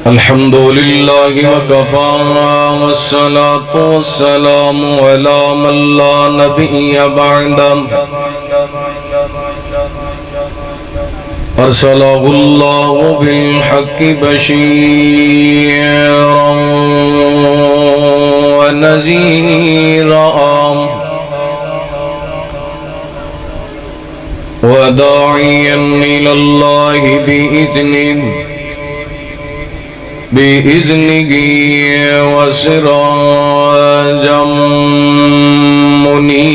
الحمد لله وكفى والصلاة والسلام على من لا نبي بعده أرسله الله بالحق بشيرا ونذيرا وداعيا إلى الله بإذنه وسراجا منيرا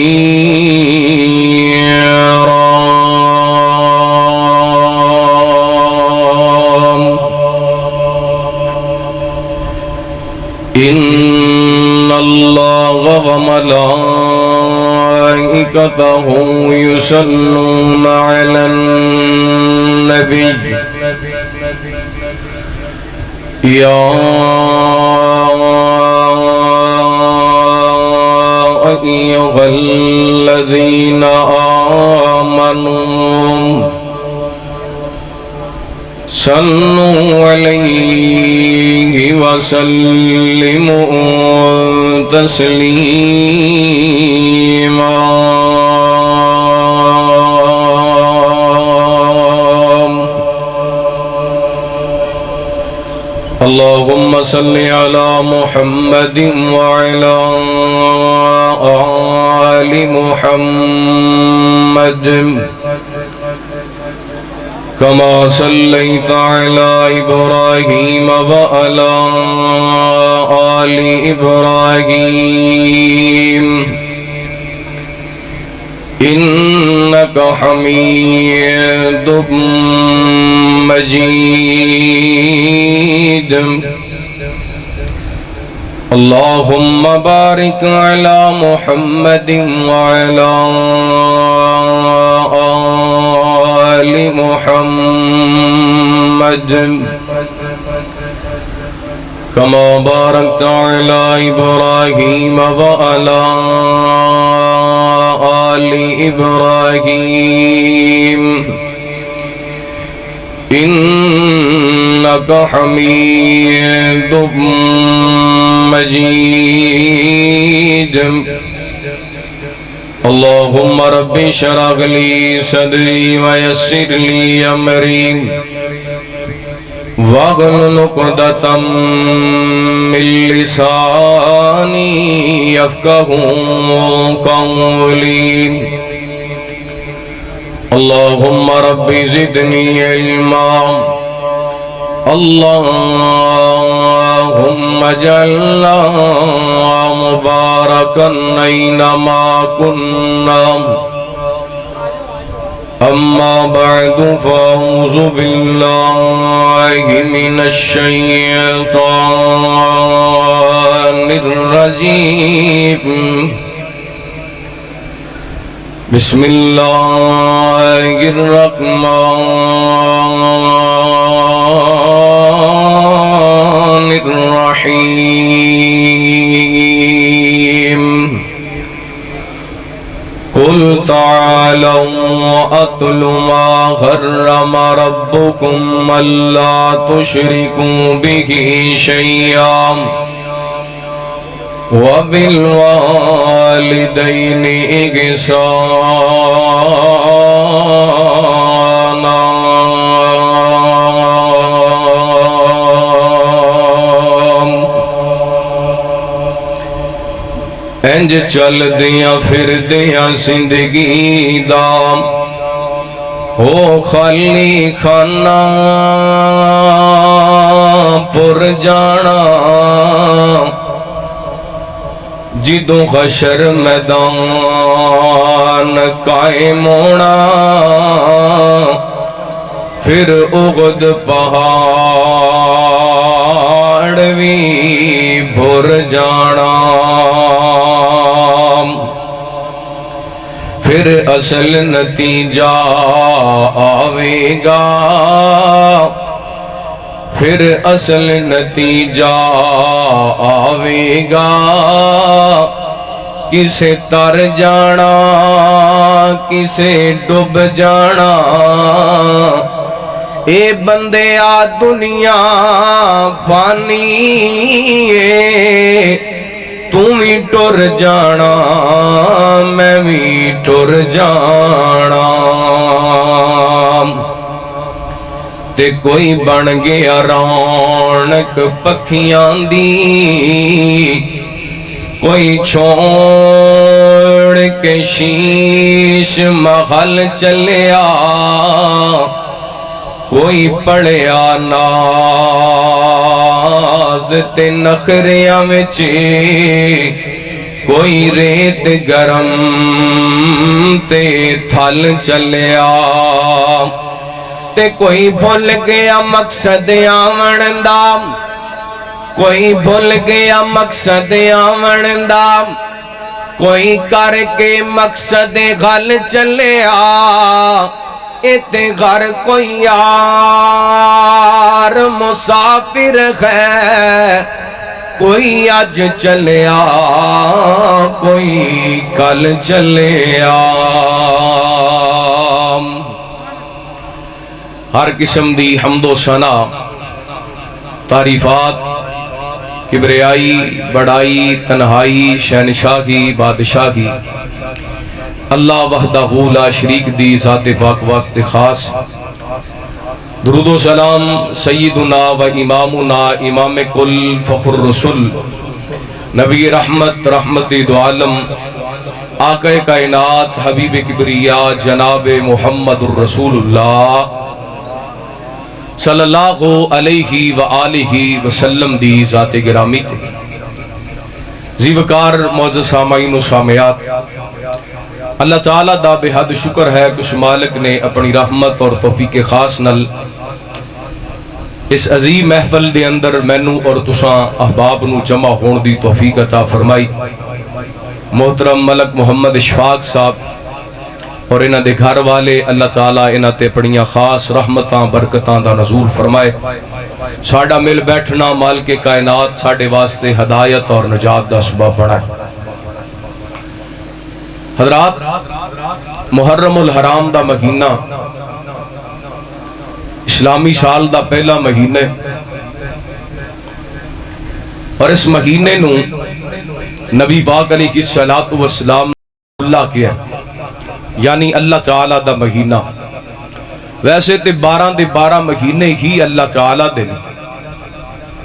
إن الله وملائكته يصلون على النبي يا أيها الذين آمنوا صلوا عليه وسلموا تسليما اللهم صل على محمد وعلى آل محمد كما صليت على إبراهيم وعلى آل إبراهيم إنك حميد مجيد اللهم بارك على محمد وعلى آل محمد كما باركت على إبراهيم وعلى آل إبراهيم إنك حميد مجيد اللهم رب اشرح لي صدري ويسر لي أمري واحلل عقدة من لساني يفقهوا قولي اللهم رب زدني علما اللهم اجعلنا مباركا أينما كنا أما بعد فأعوذ بالله من الشيطان الرجيم بسم الله الرحمن الرحيم قل تعالوا أتل ما حرم ربكم ألا تشركوا به شيئا وبالوالدين إحسانا انج چل دیاں پھر دیاں زندگی دا او خالی خانہ پر جانا جدوں حشر میدان قائم ہونا پھر اغد پہاڑ بھی بھر جانا پھر اصل نتیجہ آوے گا پھر اصل نتیجہ آوے گا کسے تر جانا کسے ڈوب جانا اے بندے آ دنیا فانی تو بھی ٹر جانا میں بھی ٹر جانا تے کوئی بن گیا رونق پکھیاں دی کوئی چھوڑ کے شیش محل چلیا کوئی پڑیا ناز تے نخریاں وچ کوئی ریت گرم تے تھل چلیا تے کوئی بھول گیا مقصد آمن دا کوئی بھول گیا مقصد آمن دا کوئی کر کے مقصد غل چلیا اتے گھر کوئی یار مسافر ہے کوئی اج چلیا کوئی کل چلیا ہر قسم دی حمد و ثنا تعریفات کبریائی بڑائی تنہائی شہنشاہی بادشاہی اللہ وحدہ لا شریک دی ذات پاک واسطے خاص درود و سلام سیدنا و امامنا امام کل فخر رسول نبی رحمت رحمت دو عالم آقا کائنات حبیب کبریا جناب محمد الرسول اللہ صلی اللہ علیہ وآلہ وسلم دی ذات گرامی تے زیوکار معزز سامعین و سامعات اللہ تعالیٰ دا بے حد شکر ہے کچھ مالک نے اپنی رحمت اور توفیق خاص نل اس عظیم محفل دے اندر مینوں اور تساں احباب نو جمع ہون دی توفیق عطا فرمائی محترم ملک محمد اشفاق صاحب اور انہاں دے گھر والے اللہ تعالیٰ انہاں تے پڑیاں خاص رحمتاں برکتاں دا نزول فرمائے ساڑا مل بیٹھنا مالک کائنات ساڑے واسطے ہدایت اور نجات دا سبب بنائے حضرات محرم الحرام دا مہینہ اسلامی سال دا پہلا مہینہ اور اس مہینے نو نبی پاک علیہ السلام اللہ کیا یعنی اللہ تعالیٰ دا مہینہ ویسے تے 12 مہینے ہی اللہ تعالیٰ دے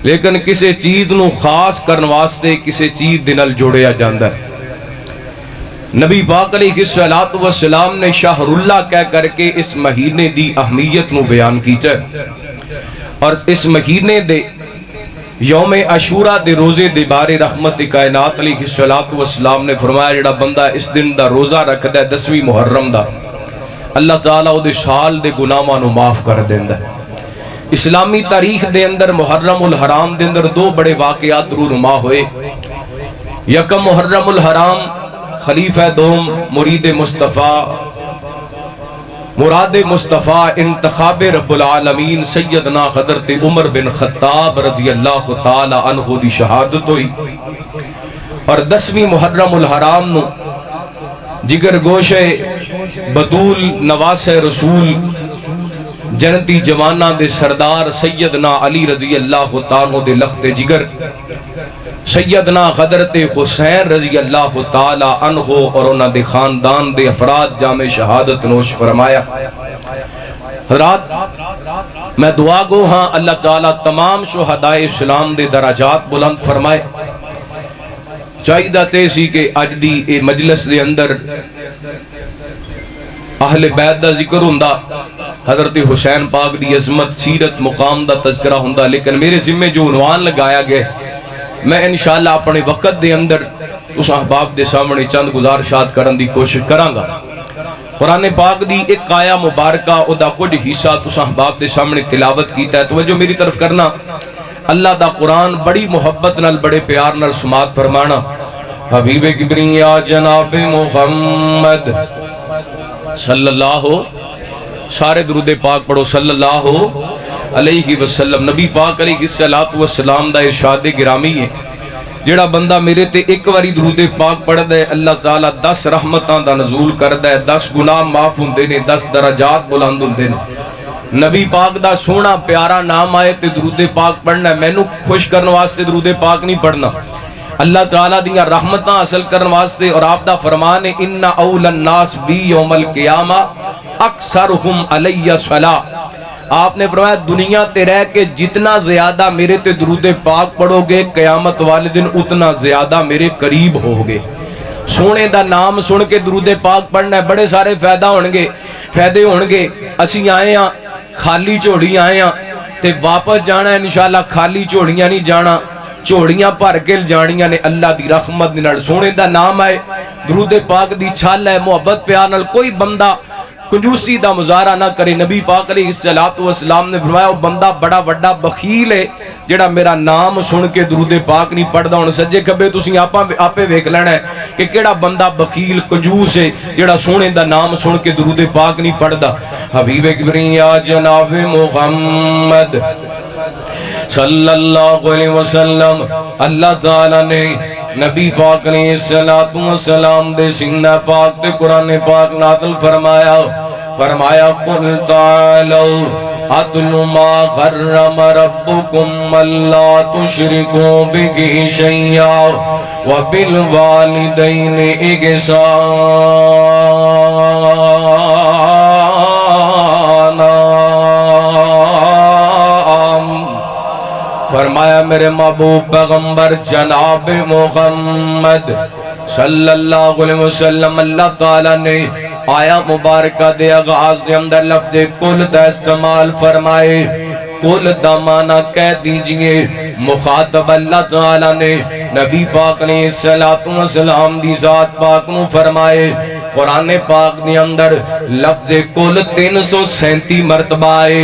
لیکن کسے چیز نو خاص کرن واسطے کسے چیز دے نال جوڑیا جاندا ہے نبی پاک علیہ السلام نے شہر اللہ کہہ کر کے اس مہینے دی اہمیت نو بیان کیتا ہے اور اس مہینے دے یوم عاشورہ دے روزے دے بارے رحمت کائنات علیہ السلام نے فرمایا جڑا بندہ اس دن دا روزہ رکھدا ہے 10ویں محرم دا اللہ تعالیٰ او دے سال دے گناہاں نو معاف کر دیندا ہے اسلامی تاریخ دے اندر محرم الحرام دے اندر 2 بڑے واقعات رونما ہوئے یکم محرم الحرام خلیفہ دوم مرید مصطفیٰ مراد مصطفیٰ انتخاب رب العالمین سیدنا حضرت عمر بن خطاب رضی اللہ تعالی عنہ دی شہادت ہوئی اور 10ویں محرم الحرام نو جگر گوشے بدول نواس رسول جنتی جوانہ دے سردار سیدنا علی رضی اللہ تعالی دے لخت جگر سیدنا حضرت حسین رضی اللہ تعالی عنہ اور انہاں دے خاندان دے افراد جامع شہادت نوش فرمایا حضرات میں دعا گو ہاں اللہ تعالی تمام شہداء اسلام دے درجات بلند فرمائے چاہیدہ تیسی کہ اج دی اے مجلس دے اندر اہل بیت دا ذکر ہوندا حضرت حسین پاک دی عظمت سیرت مقام دا تذکرہ ہوندا لیکن میرے ذمہ جو عنوان لگایا گئے میں انشاءاللہ اپنے وقت دے اندر اس احباب دے سامنے چند گزارشات کرن دی کوشش کراں گا قرآن پاک دی ایک آیا مبارکہ او دا کچھ حصہ تس احباب دے سامنے تلاوت کیتا ہے توجہ میری طرف کرنا اللہ دا قرآن بڑی محبت نال بڑے پیار نال سماعت فرمانا حبیب کبریا جناب محمد صلی اللہ سارے درود پاک پڑھو صلی اللہ علیہ وسلم نبی پاک علیہ السلام دا ارشاد گرامی ہے جڑا بندہ میرے تے ایک واری درود پاک پڑھ دے اللہ تعالیٰ 10 رحمتاں دا نزول کر دے 10 گناہ معاف ہوندے نے 10 درجات بلند ہوندے نے نبی پاک دا سونا پیارا نام آئے تے درود پاک پڑھنا ہے. مینوں خوش کرنے واسطے درود پاک نہیں پڑھنا, اللہ تعالیٰ دیا رحمتاں حاصل کرنے واسطے. اور آپ دا فرمان ہے ان اول الناس بی یوم القیامہ اکثرہم علی صلاۃ. آپ نے فرمایا دنیا تے رہ کے جتنا زیادہ میرے تے درود پاک پڑھو گے قیامت والے دن اتنا زیادہ میرے قریب ہوگے. سونے دا نام سن کے درود پاک پڑھنا ہے, بڑے سارے فائدے ہونگے. اسی آئے ہاں خالی جھوڑی آئے ہاں تے واپس جانا ہے انشاءاللہ, خالی جھوڑیاں نہیں جانا, جھوڑیاں بھر کے جانیاں نے اللہ دی رحمت نال. سونے دا نام ہے, درود پاک دی چھال ہے, محبت پیار نال. کوئی بندہ کنجوسی دا مظاہرہ نہ کرے. نبی پاک علیہ السلام نے فرمایا وہ بندہ بڑا وڈا بخیل ہے جڑا میرا نام سن کے درود پاک نہیں پڑھدا. ہن سجے کھبے تسی آپے ویکھ لینا ہے کہ کیڑا بندہ بخیل کنجوس ہے جڑا سونے دا نام سن کے درود پاک نہیں پڑھدا. حبیب کبریا جناب محمد صلی اللہ علیہ وسلم, اللہ تعالیٰ نے نبی پاک علیہ السلام دے سینہ پاک تے قرآن پاک نازل فرمایا قل تعالوا اتل ما حرم ربکم الا تشرکوا بہ شیئا وبالوالدین احسانا. فرمایا میرے محبوب پیغمبر جناب محمد صلی اللہ علیہ وسلم, اللہ تعالیٰ نے آیا مبارکہ دے آغاز دے اندر لفظ کل دا استعمال فرمائے. کل دا معنی کہہ دیجئے, مخاطب اللہ تعالیٰ نے نبی پاک علیہ السلام دی ذات پاک نو فرمائے. قرآن پاک دے اندر لفظ کل 337 مرتبہ آئے.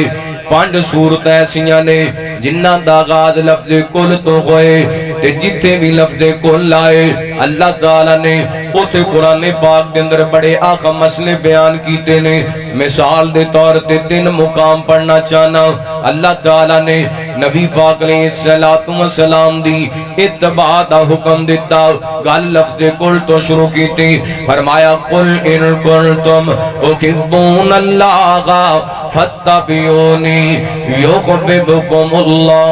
5 صورت ایسیاں نے جنہ دا آغاز لفظ کل تو ہوئے تے جتھے بھی لفظ کل آئے اللہ تعالیٰ نے اوتھے قرآن پاک دے اندر بڑے آقا مسئلے بیان کیتے نے. مثال دے طور تے 3 مقام پڑھنا چاہنا. اللہ تعالیٰ نے نبی پاک علیہ السلام دی اتباع دا حکم دیتا, گل لفظ کل تو شروع کیتی. فرمایا قل ان کنتم تحبون اللہ فاتبعونی یحببکم اللہ.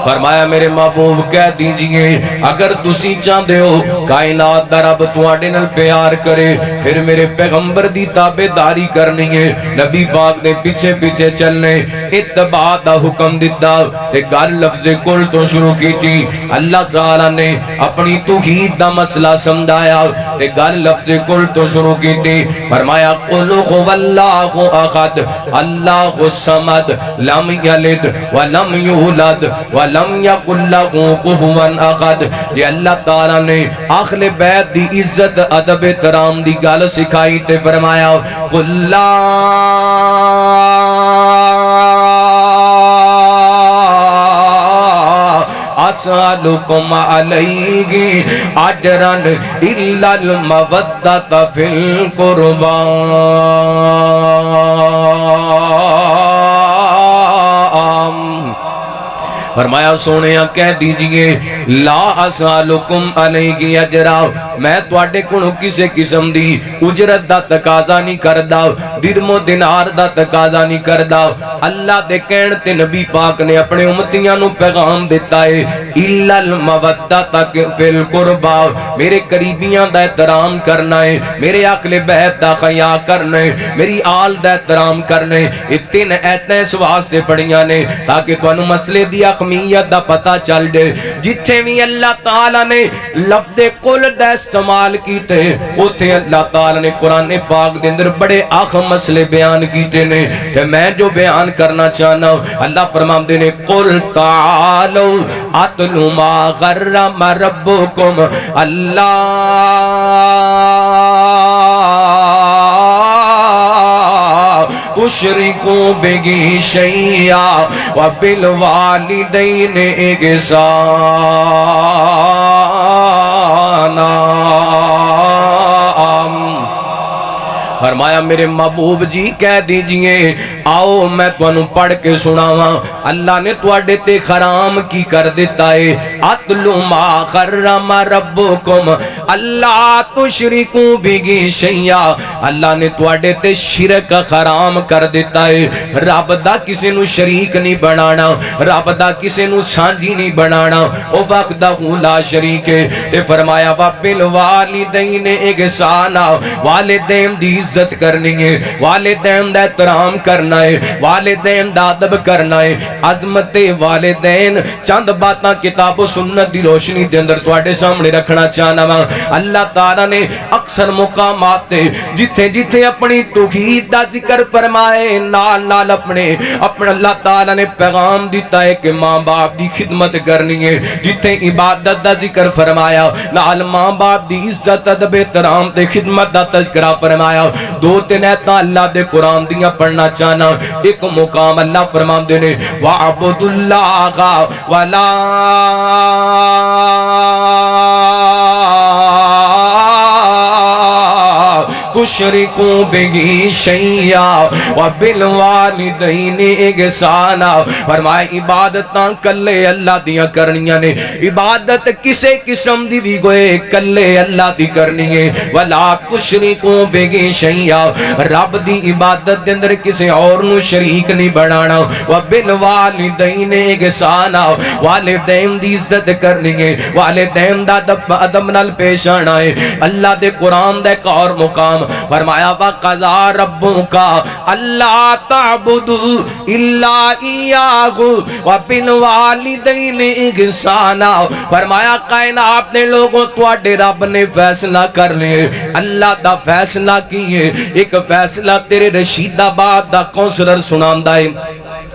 فرمایا میرے محبوب کہہ دیجئے اگر تسی چاہتے ہو کائنات دا رب تواڈے نال پیار کرے پھر میرے پیغمبر دی تابعداری کرنی ہے, نبی پاک دے پیچھے پیچھے چلنے, اتباع دا حکم دیتا تے گل لفظ کل تو شروع کیتی. اللہ تعالیٰ نے اپنی توحید دا مسئلہ سمجھایا تے گل لفظ کل تو شروع کیتی. فرمایا قل هو اللہ احد اللہ الصمد لم یلد ولم یولد ولم یکن لہ کفوا احد. یہ اللہ تعالیٰ نے اہل بیت دی عزت ادب احترام دی گل سکھائی تے فرمایا قل لا اسألکم علیہ اجرا الا المودۃ فی القربی. فرمایا سونیا کہہ دیجئے لا اسالکم علیہ اجرا, میں تواڈے کولوں کسے قسم دی اجرت دا تقاضا نہیں کردا, درم و دینار دا تقاضا نہیں کردا. اللہ دے کہن تے نبی پاک نے اپنے امتیاں نو پیغام دیتا ہے الا المودۃ فی القربی, میرے قریبیاں دا احترام کرنا ہے, میرے اہل بیت دا حیا کرنا ہے, میری آل دا احترام کرنا ہے. یہ 3 ایتیں اس واسطے پڑھیاں نے تاکہ تانوں مسئلے دی اہمیت دا پتہ چل جائے. جتھے بھی اللہ تعالیٰ نے لفظ کل دا استعمال کیتے اوتھے اللہ تعالیٰ نے قرآن پاک دے اندر بڑے اہم مسئلے بیان کیتے نے کہ میں جو بیان کرنا چاہنا ہوں. اللہ فرماندے نے قل تعالوا اتل ما حرم ربکم اللہ تشرکوا بہ شیئا وبالوالدین احسانا. فرمایا میرے محبوب جی کہہ دیجئے آؤ میں تانوں پڑھ کے سناواں اللہ نے تواڈے تے حرام کی کر دیتا ہے اتلو ما حرم ربکم اللہ تشرکو بہ شیئا اللہ نے تواڈے تے شرک حرام کر دیتا ہے رب دا کسے نو شریک نہیں بنانا رب دا کسے نو سانجھی نہیں بنانا او وحدہ لا شریک ہے تے فرمایا وبالوالدین احسانا والدین دی عزت کرنی ہے والدین دا احترام کرنا ہے والدین دا ادب کرنا ہے عظمت والدین چند باتاں کتاب و سنت دی روشنی دے اندر تواڈے سامنے رکھنا چاہنا وا اللہ تعالی نے اکثر مقامات تے جتھے جتھے اپنی توحید دا ذکر فرمائے نال نال اپنے اللہ تعالی نے پیغام دیتا ہے کہ ماں باپ دی خدمت کرنی ہے جتھے عبادت دا ذکر فرمایا نال ماں باپ دی عزت ادب احترام تے خدمت دا تذکرہ فرمایا دو تین ایتاں اللہ دے قرآن دیاں پڑھنا چاہنا ایک مقام اللہ فرماندے نے وَعَبُدُ اللَّهَ وَلَا تشرکو بہ شیئا وبالوالدین احسانا فرمایا عبادتاں کلے اللہ دیاں کرنیاں نے عبادت کسے قسم دی بھی گوئے کلے اللہ دی کرنی ہے ولا تشرکو بہ شیئا رب دی عبادت دے اندر کسے اور نو شریک نہیں بنانا وبالوالدین احسانا والدین دی عزت کرنی ہے والدین دا ادب نال پیش آنا ہے اللہ دے قرآن دے ایک اور مقام فرمایا وَقَضَىٰ رَبُّكَ أَلَّا تَعْبُدُوا إِلَّا إِيَّاهُ وَبِالْوَالِدَيْنِ إِحْسَانًا فرمایا کائنات نے لوگوں تواڈے رب نے فیصلہ کر لے اللہ دا فیصلہ کیے ایک فیصلہ تیرے رشید آباد دا کونسلر سناندا ہے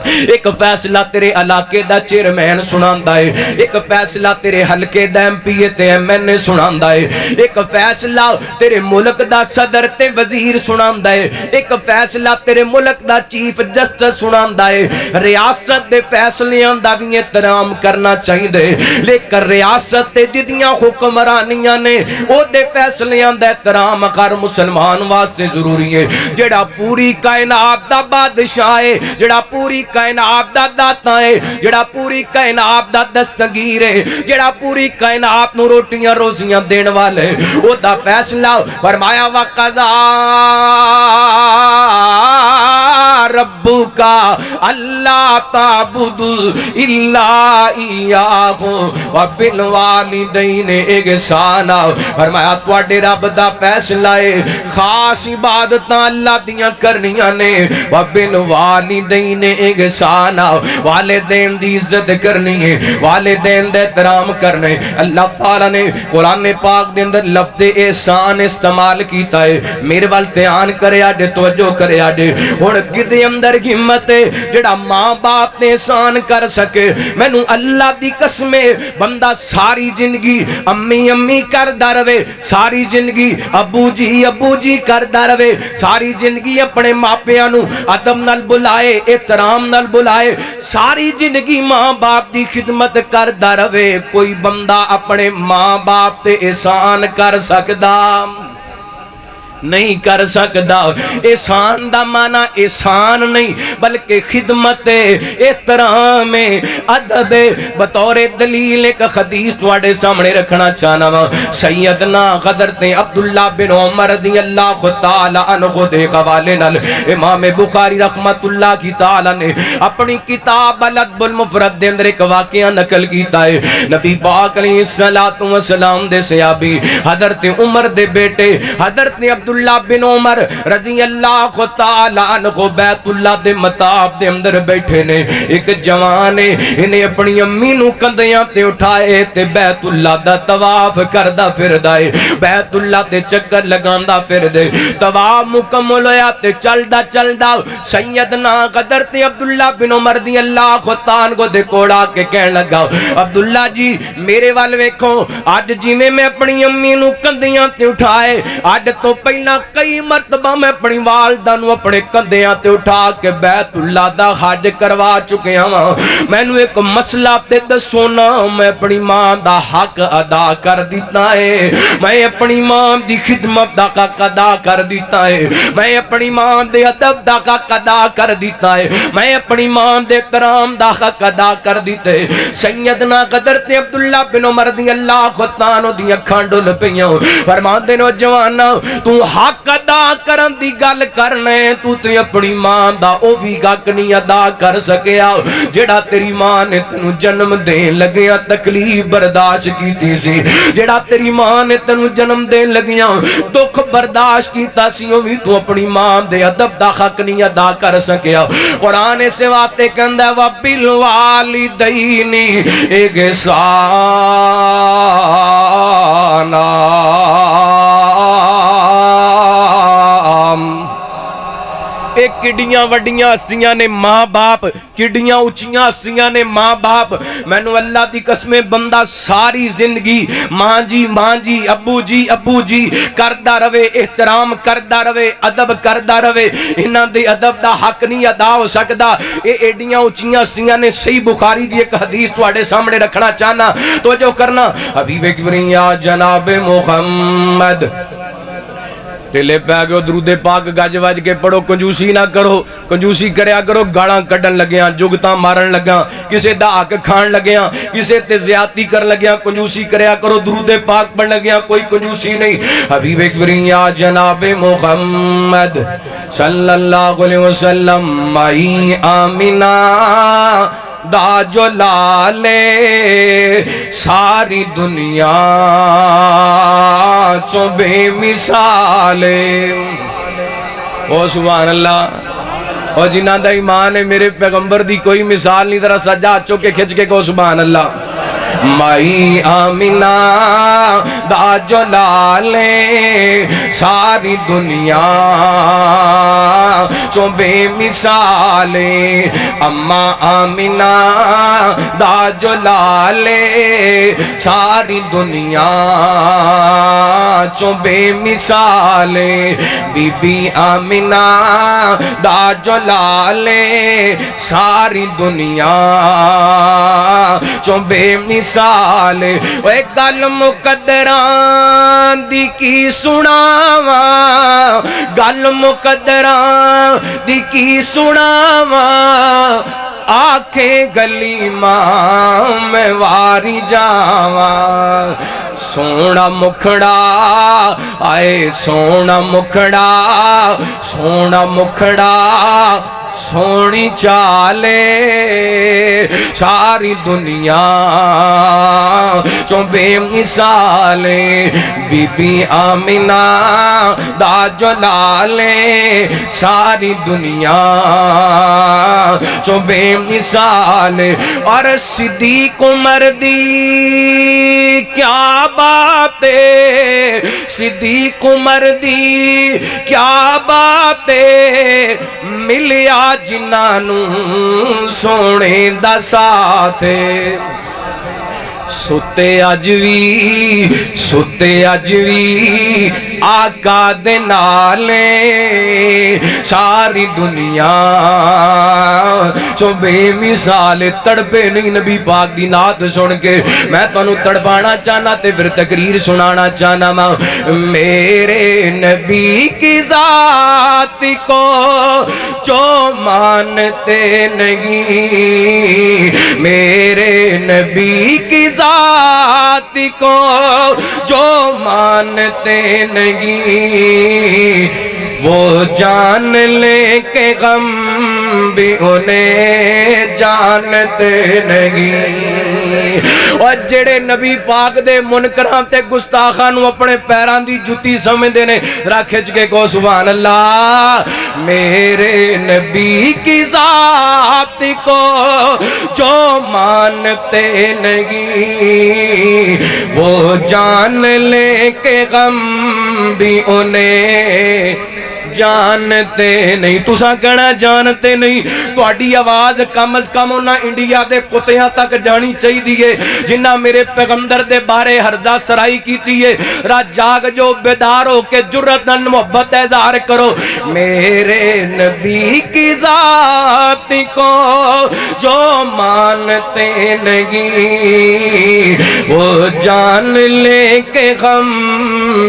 ایک فیصلہ تیرے علاقے دا چیئرمین سناندا ہے ایک فیصلہ تیرے حلقے دا ایم پی اے تے ایم این اے سناندا ہے ایک فیصلہ تیرے ملک دا صدر تے وزیر سناندا ہے ایک فیصلہ تیرے ملک دا چیف جسٹس سناندا ہے ریاست دے فیصلیاں دا بھی احترام کرنا چاہیے لیکن ریاست تے جدیاں حکمرانیاں نے او دے فیصلیاں دا احترام ہر مسلمان واسطے ضروری ہے جڑا پوری کائنات دا بادشاہ ہے جڑا پوری کائنات دا داتا ہے جڑا پوری کائنات دا دستگیر ہے جڑا پوری کائنات نو روٹیاں روزیاں دین والے او دا فیصلہ فرمایا وَقَضَىٰ رَبُّكَ أَلَّا تَعْبُدُوا إِلَّا إِيَّاهُ وَبِالْوَالِدَيْنِ إِحْسَانًا فرمایا تواڈے رب دا فیصلہ ہے خاص عبادتاں اللہ دیاں کرنیاں نے وَبِالْوَالِدَيْنِ إِحْسَانًا والدین دی عزت کرنی ہے والدین دے احترام کرنے اللہ تعالیٰ نے قرآن پاک دے اندر لفظ احسان استعمال کیتا ہے میرے وال دھیان کرے آڈے توجہ کرے آڈے ہن کدے اندر ہمت ہے جڑا ماں باپ نے احسان کر سکے مینوں اللہ دی قسم بندہ ساری زندگی امی امی کردا رہے ساری زندگی ابو جی کردا رہے ساری زندگی اپنے ماپیاں نو ادب نال بلائے احترام نال بلائے ساری زندگی ماں باپ دی خدمت کردا رہے کوئی بندہ اپنے ماں باپ تے احسان کر سکدا نہیں کر سکدا احسان دا معنی احسان نہیں بلکہ خدمت احترام ادب بطور دلیل ایک حدیث تواڈے سامنے رکھنا چاہنا وا سیدنا حضرت عبداللہ بن عمر رضی اللہ تعالی عنہ دے حوالے نال امام بخاری رحمت اللہ کی تعالی نے اپنی کتاب الادب المفرد دے اندر ایک واقعہ نقل کیتا ہے نبی پاک علیہ الصلوۃ والسلام دے صحابی حضرت عمر دے بیٹے حضرت عبداللہ بن عمر رضی اللہ تعالی عنہ بیت اللہ دے مطاب دے اندر بیٹھے نے ایک جوان نے انہیں اپنی امی نو کندیاں تے اٹھائے تے بیت اللہ دا طواف کردا پھردا ہے بیت اللہ تے چکر لگاندا پھردے طواف مکمل ہویا تے چلدا سیدنا حضرت عبداللہ بن عمر رضی اللہ تعالی عنہ دے کول آ کے کہن لگا عبداللہ جی میرے وال ویکھو اج جویں میں اپنی امی نو کندیاں تے اٹھائے اج تو پہلے پہلا کئی مرتبہ میں اپنی والدہ نو اپنے کندھیاں تے اٹھا کے بیت اللہ دا حج کروا چکے ہاں مینوں ایک مسئلہ تے دسو نا میں اپنی ماں دا حق ادا کر دیتا ہے میں اپنی ماں دی خدمت دا حق ادا کر دیتا ہے میں اپنی ماں دے ادب دا حق ادا کر دیتا ہے میں اپنی ماں دے کرام دا حق ادا کر دیتے سیدنا حضرت عبداللہ بن عمر رضی اللہ عنہ دی اکھاں ڈل پیاں فرماندے نوجوانا تو حق ادا کرن دی گل کرنے تو تے اپنی ماں دا او بھی حق نہیں ادا کر سکیا جڑا تیری ماں نے تینوں جنم دین لگیا تکلیف برداشت کیتی سی جڑا تیری ماں نے تینوں جنم دین لگیا دکھ برداشت کیتا سی او بھی تو اپنی ماں دے ادب دا حق نہیں ادا کر سکیا قرآن سے واتے کہندا ہے وَبِالْوَالِدَيْنِ إِحْسَانًا ایک کڈیاں وڈیاں ہستیاں نے ماں باپ کڈیاں اچیاں ہستیاں نے ماں باپ مینوں اللہ دی قسمیں بندہ ساری زندگی ماں جی ابو جی کردا رہے احترام کردا رہے ادب کردا رہے انہاں دے ادب دا حق نہیں ادا ہو سکدا اے ایڈیاں اچیاں ہستیاں نے صحیح بخاری دی ایک حدیث تواڈے سامنے رکھنا چاہنا توجہ کرنا حبیب کبریا جناب محمد ٹیلے پہ آگے درود پاک گج وج کے پڑھو کنجوسی نہ کرو کنجوسی کریا کرو گاڑاں کڈن لگیاں جگتاں مارن لگیاں کسے دا حق کھان لگیاں کسے تے زیادتی کر لگیاں کنجوسی کریا کرو درود پاک پڑھ لگیاں کوئی کنجوسی نہیں حبیب کبریا جناب محمد صلی اللہ علیہ وسلم مائی آمینہ دا جو لالے ساری دنیا چو بے مثالے او سبحان اللہ اور جنہاں دا ایمان ہے میرے پیغمبر دی کوئی مثال نہیں ذرا سجا چوکے کھچ کے کو سبحان اللہ مائی آمینہ دا جو لالے ساری دنیا چو بے مثالے اماں آمینہ دا جو لالے ساری دنیا چو بے مثالے بی بی آمینہ دا جو لالے ساری دنیا چو بے مثال اے گل مقدران دی کی سناواں گل مقدران دی کی سناواں آنکھیں گلی ماں میں واری جاواں سونا مکھڑا آئے سونا مکھڑا سونی چالے ساری دنیا چو بے مثالے بی بی آمینہ دا جو لالے ساری دنیا چو بے مثالے اور صدیق عمر دی کیا بات ہے صدیق عمر دی کیا بات ہے ملیا جنہاں سونے دا ساتھ ستے اجوی آقا دے نالے ساری دنیا چو بے مثال تڑپے نہیں نبی پاک دی نات سن کے میں تانوں تڑپانا چاہنا تے پھر تقریر سنانا چاہنا میرے نبی کی ذات کو جو مانتے نہیں میرے نبی کی ذات کو جو مانتے نہیں وہ جان لے کے غم بھی انہیں جانتے نہیں اور جڑے نبی پاک دے منکران تے گستاخان اپنے پیران دی جتی سمجھے نے کھچ کے کو سبحان اللہ میرے نبی کی ذات کو جو مانتے نہیں وہ جان لے کے غم بھی انہیں جانتے نہیں. تساں کہنا جانتے نہیں. تہاڈی آواز کم از کم انہاں انڈیا دے کتیاں تک جانی چاہیے جنہاں میرے پیغمبر دے بارے ہرزہ سرائی کیتی ہے. رات جاگ جو بیدار ہو کے جرأتاً محبت اظہار کرو. میرے نبی کی ذات کو جو مانتے نہیں وہ جان لے کے غم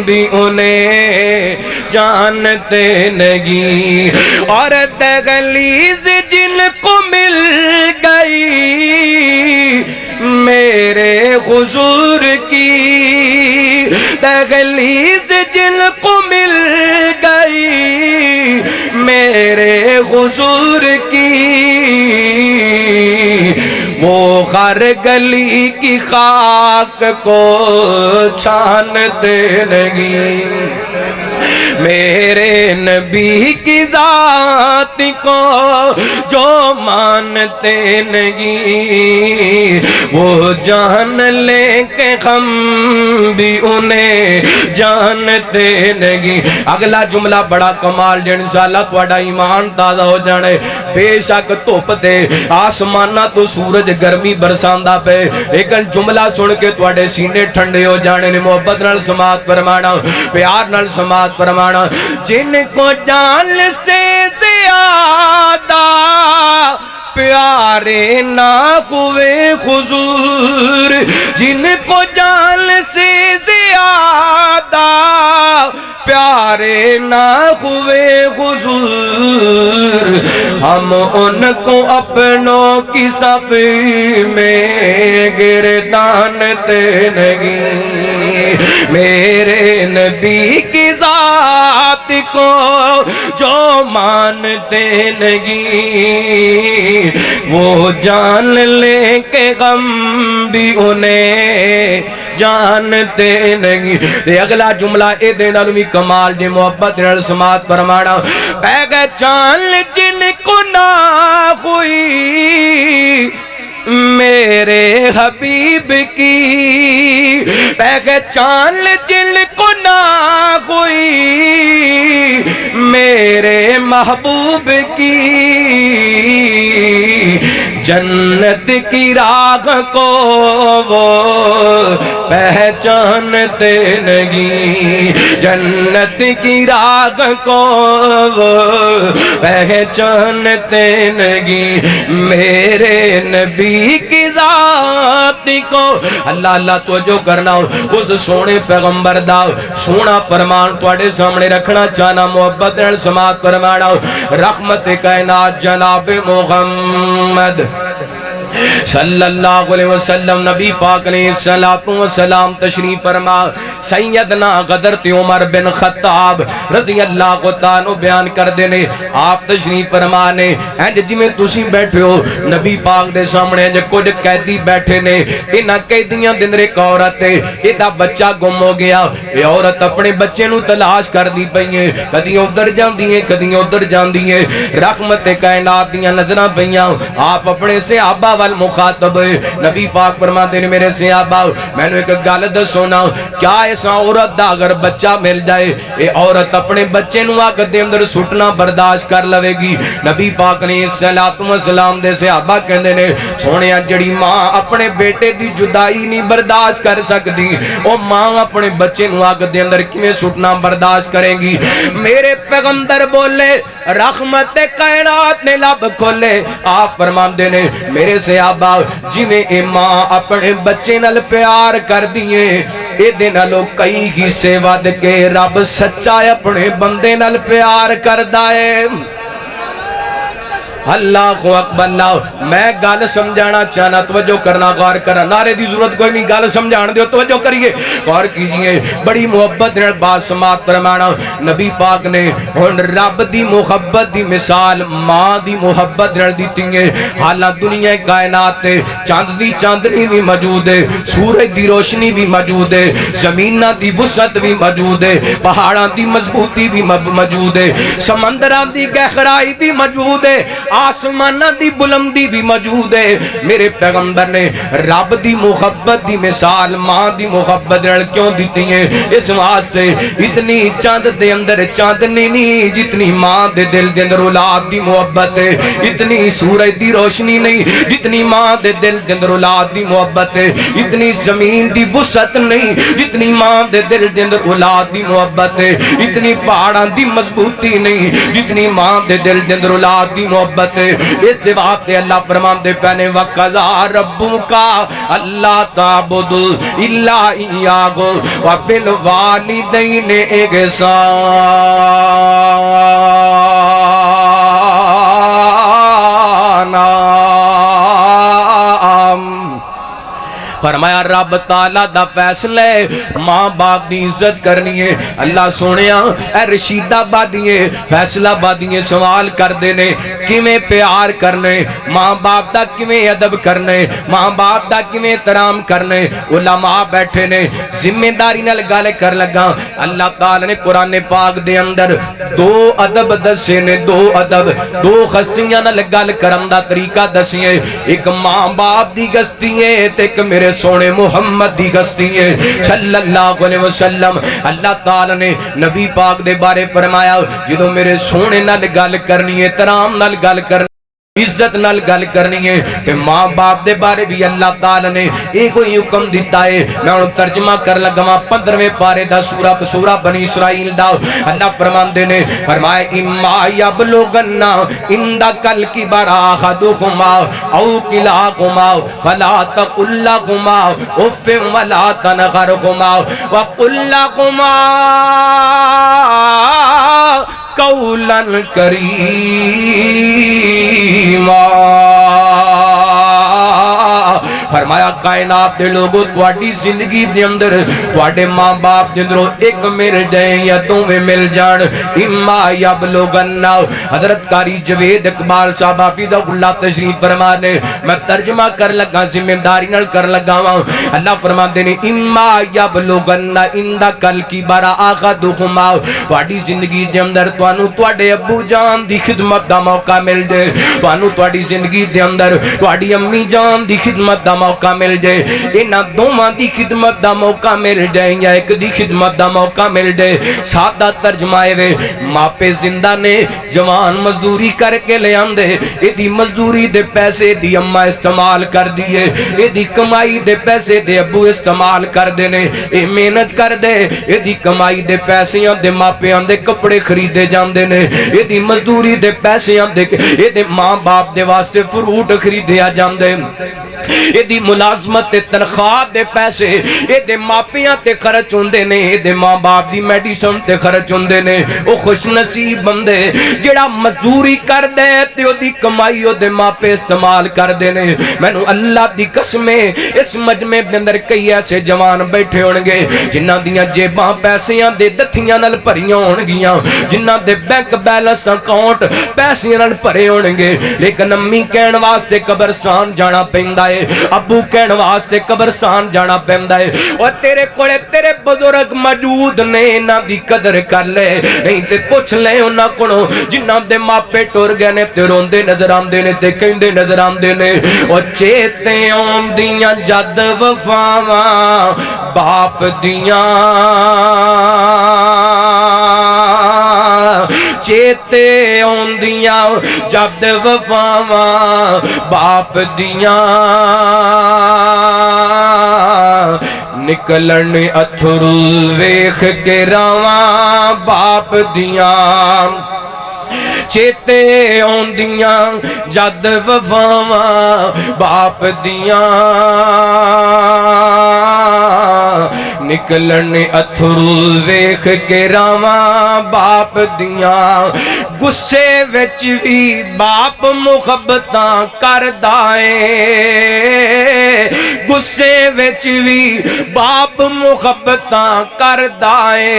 بھی انہیں جانتے نہیں. اور تغلیظ جن کو مل گئی میرے حضور کی, تغلیظ جن کو مل گئی میرے حضور کی, وہ ہر گلی کی خاک کو چھانتے نہیں. میرے نبی کی ذات کو جو مانتے نہیں وہ جان لے کے غم بھی انہیں جانتے نہیں. اگلا جملہ بڑا کمال جن انشاءاللہ تھوڑا ایمان تازہ ہو جانے. بے شک دھوپ تے آسمانہ تو سورج گرمی برساندہ پہ, لیکن جملہ سن کے تھوڑے سینے ٹھنڈے ہو جانے نے. محبت نال سماعت فرمانا, پیار نال سماعت فرمانا. جن کو جان سے زیادہ پیارے نہ ہوئے حضور, جن کو جان سے زیادہ پیارے نہ ہوئے حضور, ہم ان کو اپنوں کی صف میں گردانتے نہیں. میرے نبی کی ذات کو جو مانتے نہیں وہ جان لے کے غم بھی انہیں جانتے نہیں. اگلا جملہ اے دینا بھی کمال جی محبت نال سماعت فرمانا. پہچان جن کو نہ ہوئی میرے حبیب کی, پہچان جن کو نہ ہوئی میرے محبوب کی, جنت کی راہ کو وہ پہچانتے نہیں, جنت کی راہ کو وہ پہچانتے نہیں. میرے نبی کی ذات کو اللہ اللہ توجہ کرنا اس سونے پیغمبر دا سونا فرمان تواڈے سامنے رکھنا چاہنا. محبت نال سماعت فرمانا. رحمت کائنات جناب محمد صلی اللہ علیہ وسلم نبی پاک نے صلاۃ و سلام تشریف فرما. سیدنا حضرت عمر بن خطاب رضی اللہ تعالیٰ بیان کر دینے آپ تشریف فرمانے ہیں جی میں تسی بیٹھے ہو نبی پاک دے سامنے جو کچھ قیدی بیٹھے نے. انہاں قیدیاں دن ایک عورت ہے ایدہ بچہ گم ہو گیا. یہ عورت اپنے بچے نو تلاش کر دی پئیے, کدی ادھر جاندی ہیں کدی ادھر جاندی ہیں. رحمت کائنات دیاں نظراں پئیاں. آپ اپنے صحابہ والمخاطب نبی پاک فرماتے ہیں میرے صحابہ میں نے ایک گل دسو نا, کیا اس عورت دا اگر بچہ مل جائے اے عورت اپنے بچے نو آگ دے اندر سٹنا برداشت کر لوے گی؟ نبی پاک نے صلاۃ و سلام دے صحابہ کہندے نے سونیا جڑی ماں اپنے بیٹے دی جدائی نہیں برداشت کر سکتی او ماں اپنے بچے نو آگ دے اندر کیویں سٹنا برداشت کرے گی؟ میرے پیغمبر بولے رحمت کائنات نے لب کھولے. آپ فرماندے نے میرے صحابہ جویں اے ماں اپنے بچے نال پیار کر دیے اے دے نالوں کئی حصے ود کے رب سچا اپنے بندے نال پیار کردا ہے. اللہ اکبر. اللہ میں گل سمجھانا چاہنا, توجہ کرنا, غور کرنا. نعرے دی ضرورت کوئی نہیں, گل سمجھان دیو, توجہ کریے, غور کیجئے. بڑی محبت نے بات سماعت فرمانا. نبی پاک نے ہن رب دی محبت دی مثال ماں دی محبت نے دیتی ہے. حالانکہ دنیا کائنات تے چاند دی چاندنی بھی موجود ہے, سورج دی روشنی بھی موجود ہے, زمیناں دی وسعت بھی موجود ہے, پہاڑاں دی مضبوطی بھی موجود ہے, سمندراں دی گہرائی بھی موجود ہے. آسمانہ دی بلندی بھی موجود ہے۔ میرے پیغمبر نے رب دی محبت دی مثال ماں دی محبت کیوں دیتی ہیں؟ اس واسطے اتنی چاند دے اندر چاندنی نہیں جتنی ماں دے دل دے اندر اولاد دی محبت ہے، اتنی سورج دی روشنی نہیں جتنی ماں دے دل دے اندر اولاد دی محبت ہے، اتنی زمین دی وسعت نہیں جتنی ماں دے دل دے اندر اولاد دی محبت ہے، اتنی پہاڑاں دی مضبوطی نہیں جتنی ماں دے دل دے اندر اولاد دی محبت ہے۔ اس بات تے اللہ فرماندے پہنے وَقَضَىٰ رَبُّكَ أَلَّا تَعْبُدُوا إِلَّا إِيَّاهُ وَبِالْوَالِدَيْنِ إِحْسَانًا۔ فرمایا رب تعالیٰ دا فیصلہ ہے ماں باپ دی عزت کرنی ہے۔ اللہ سونیا اے رشید آبادیے فیصلہ آبادیے سوال کر دینے کیویں پیار کرنے، ماں باپ دا کیویں ادب کرنے، ماں باپ دا کیویں احترام کرنے۔ علماء بیٹھے نے ذمہ داری نال گل کر لگا۔ اللہ تعالیٰ نے قرآن پاک دے اندر دو ادب دسے نے، دو ادب دو خستیاں نال گل کرن دا طریقہ دسیے، ایک ماں باپ دی گستی ہے تے ایک میرے سونے محمد دی گستی ہے صلی اللہ علیہ وسلم۔ اللہ تعالیٰ نے نبی پاک دے بارے فرمایا جدو میرے سونے نال گل کرنی ہے، احترام نال گل کرنی، عزت نال گل کرنی ہے، کہ ماں باپ دے بارے بھی اللہ تعالیٰ نے ایک کوئی حکم دیتا ہے۔ میں انہوں ترجمہ کر لگا 15ویں پارے دا سورہ بنی اسرائیل دا۔ اللہ فرماندے نے فرمایا اِمَّا يَبْلُغَنَّ عِندَكَ الْكِبَرَ أَحَدُهُمَا أَوْ كِلَاهُمَا فَلَا تَقُل لَّهُمَا أُفٍّ وَلَا تَنْهَرْهُمَا وَقُل لَّهُمَا قولا کریما۔ فرمایا کائنات دے لوگوں تواڈی زندگی دے اندر تواڈے ماں باپ دے اندروں ایک مل جائیں یا دوویں مل جان۔ اما یبلغن، حضرت قاری جوید اقبال صاحب حفظہ اللہ تشریف فرما نے، میں ترجمہ کر لگا ذمہ داری نال کر لگا وا۔ اللہ فرماندے نے اما یبلغن عندک الکبر احدہما، تواڈی زندگی دے اندر تانوں تواڈے ابو جان دی خدمت دا موقع مل جائے، تانوں تواڈی زندگی دے اندر تواڈی امی جان دی خدمت دا موقع مل جائے، انہاں دوواں دی خدمت دا موقع مل جائے یا ایک دی خدمت دا موقع مل جائے۔ سادہ ترجمہ ہے ماپے زندہ نے جوان مزدوری کر کے لے آندے، اے دی مزدوری دے پیسے دی اماں استعمال کر دیے، اے دی کمائی دے پیسے دے ابو استعمال کر دینے، اے محنت کر دے، اے دی کمائی دے پیسیاں دے ماپیاں دے کپڑے خریدے جاندے نے، اے دی مزدوری دے پیسیاں دے اے دے ماں باپ دے واسطے فروٹ خریدے آ جاندے، اے دی ملازمت تے تنخواہ دے پیسے اے دے ماپیاں تے خرچ ہوندے نے، اے دے ماں باپ دی میڈیسن تے خرچ ہوندے نے۔ او خوش نصیب بندے جڑا مزدوری کر دے تے او دی کمائی او دے ماپے استعمال کر دے نے۔ مینوں اللہ دی قسم اس مجمع دے اندر کئی ایسے جوان بیٹھے ہون گے جنہاں دیاں جیباں پیسیاں دے دتھیاں نال بھریاں ہون گیاں، جنہاں دے بینک بیلنس اکاؤنٹ پیسیاں نال بھرے ہون گے، لیکن امی کہن واسطے قبرستان جانا پیندا ہے، ابو کہن واسطے قبرستان جانا پیندا ہے۔ اور تیرے کولے تیرے بزرگ موجود نے، انہاں دی قدر کر لے، نہیں تے پوچھ لے انہاں کولوں جنہاں دے ماپے ٹر گئے نے تے روندے نظر آندے نے تے کہندے نظر آندے نے۔ او چیتے آندیاں جد وفاواں باپ دیاں، چیتے آندیاں جد وفاواں باپ دیاں، نکلن اتھرو ویکھ کے راواں باپ دیاں، چیتے آندیاں جد وفاواں باپ دیاں، نکلن اتھرو ویکھ کے راواں باپ دیاں، غصے وچ بھی باپ محبتاں کردا اے، غصے وچ بھی باپ محبتاں کردا اے،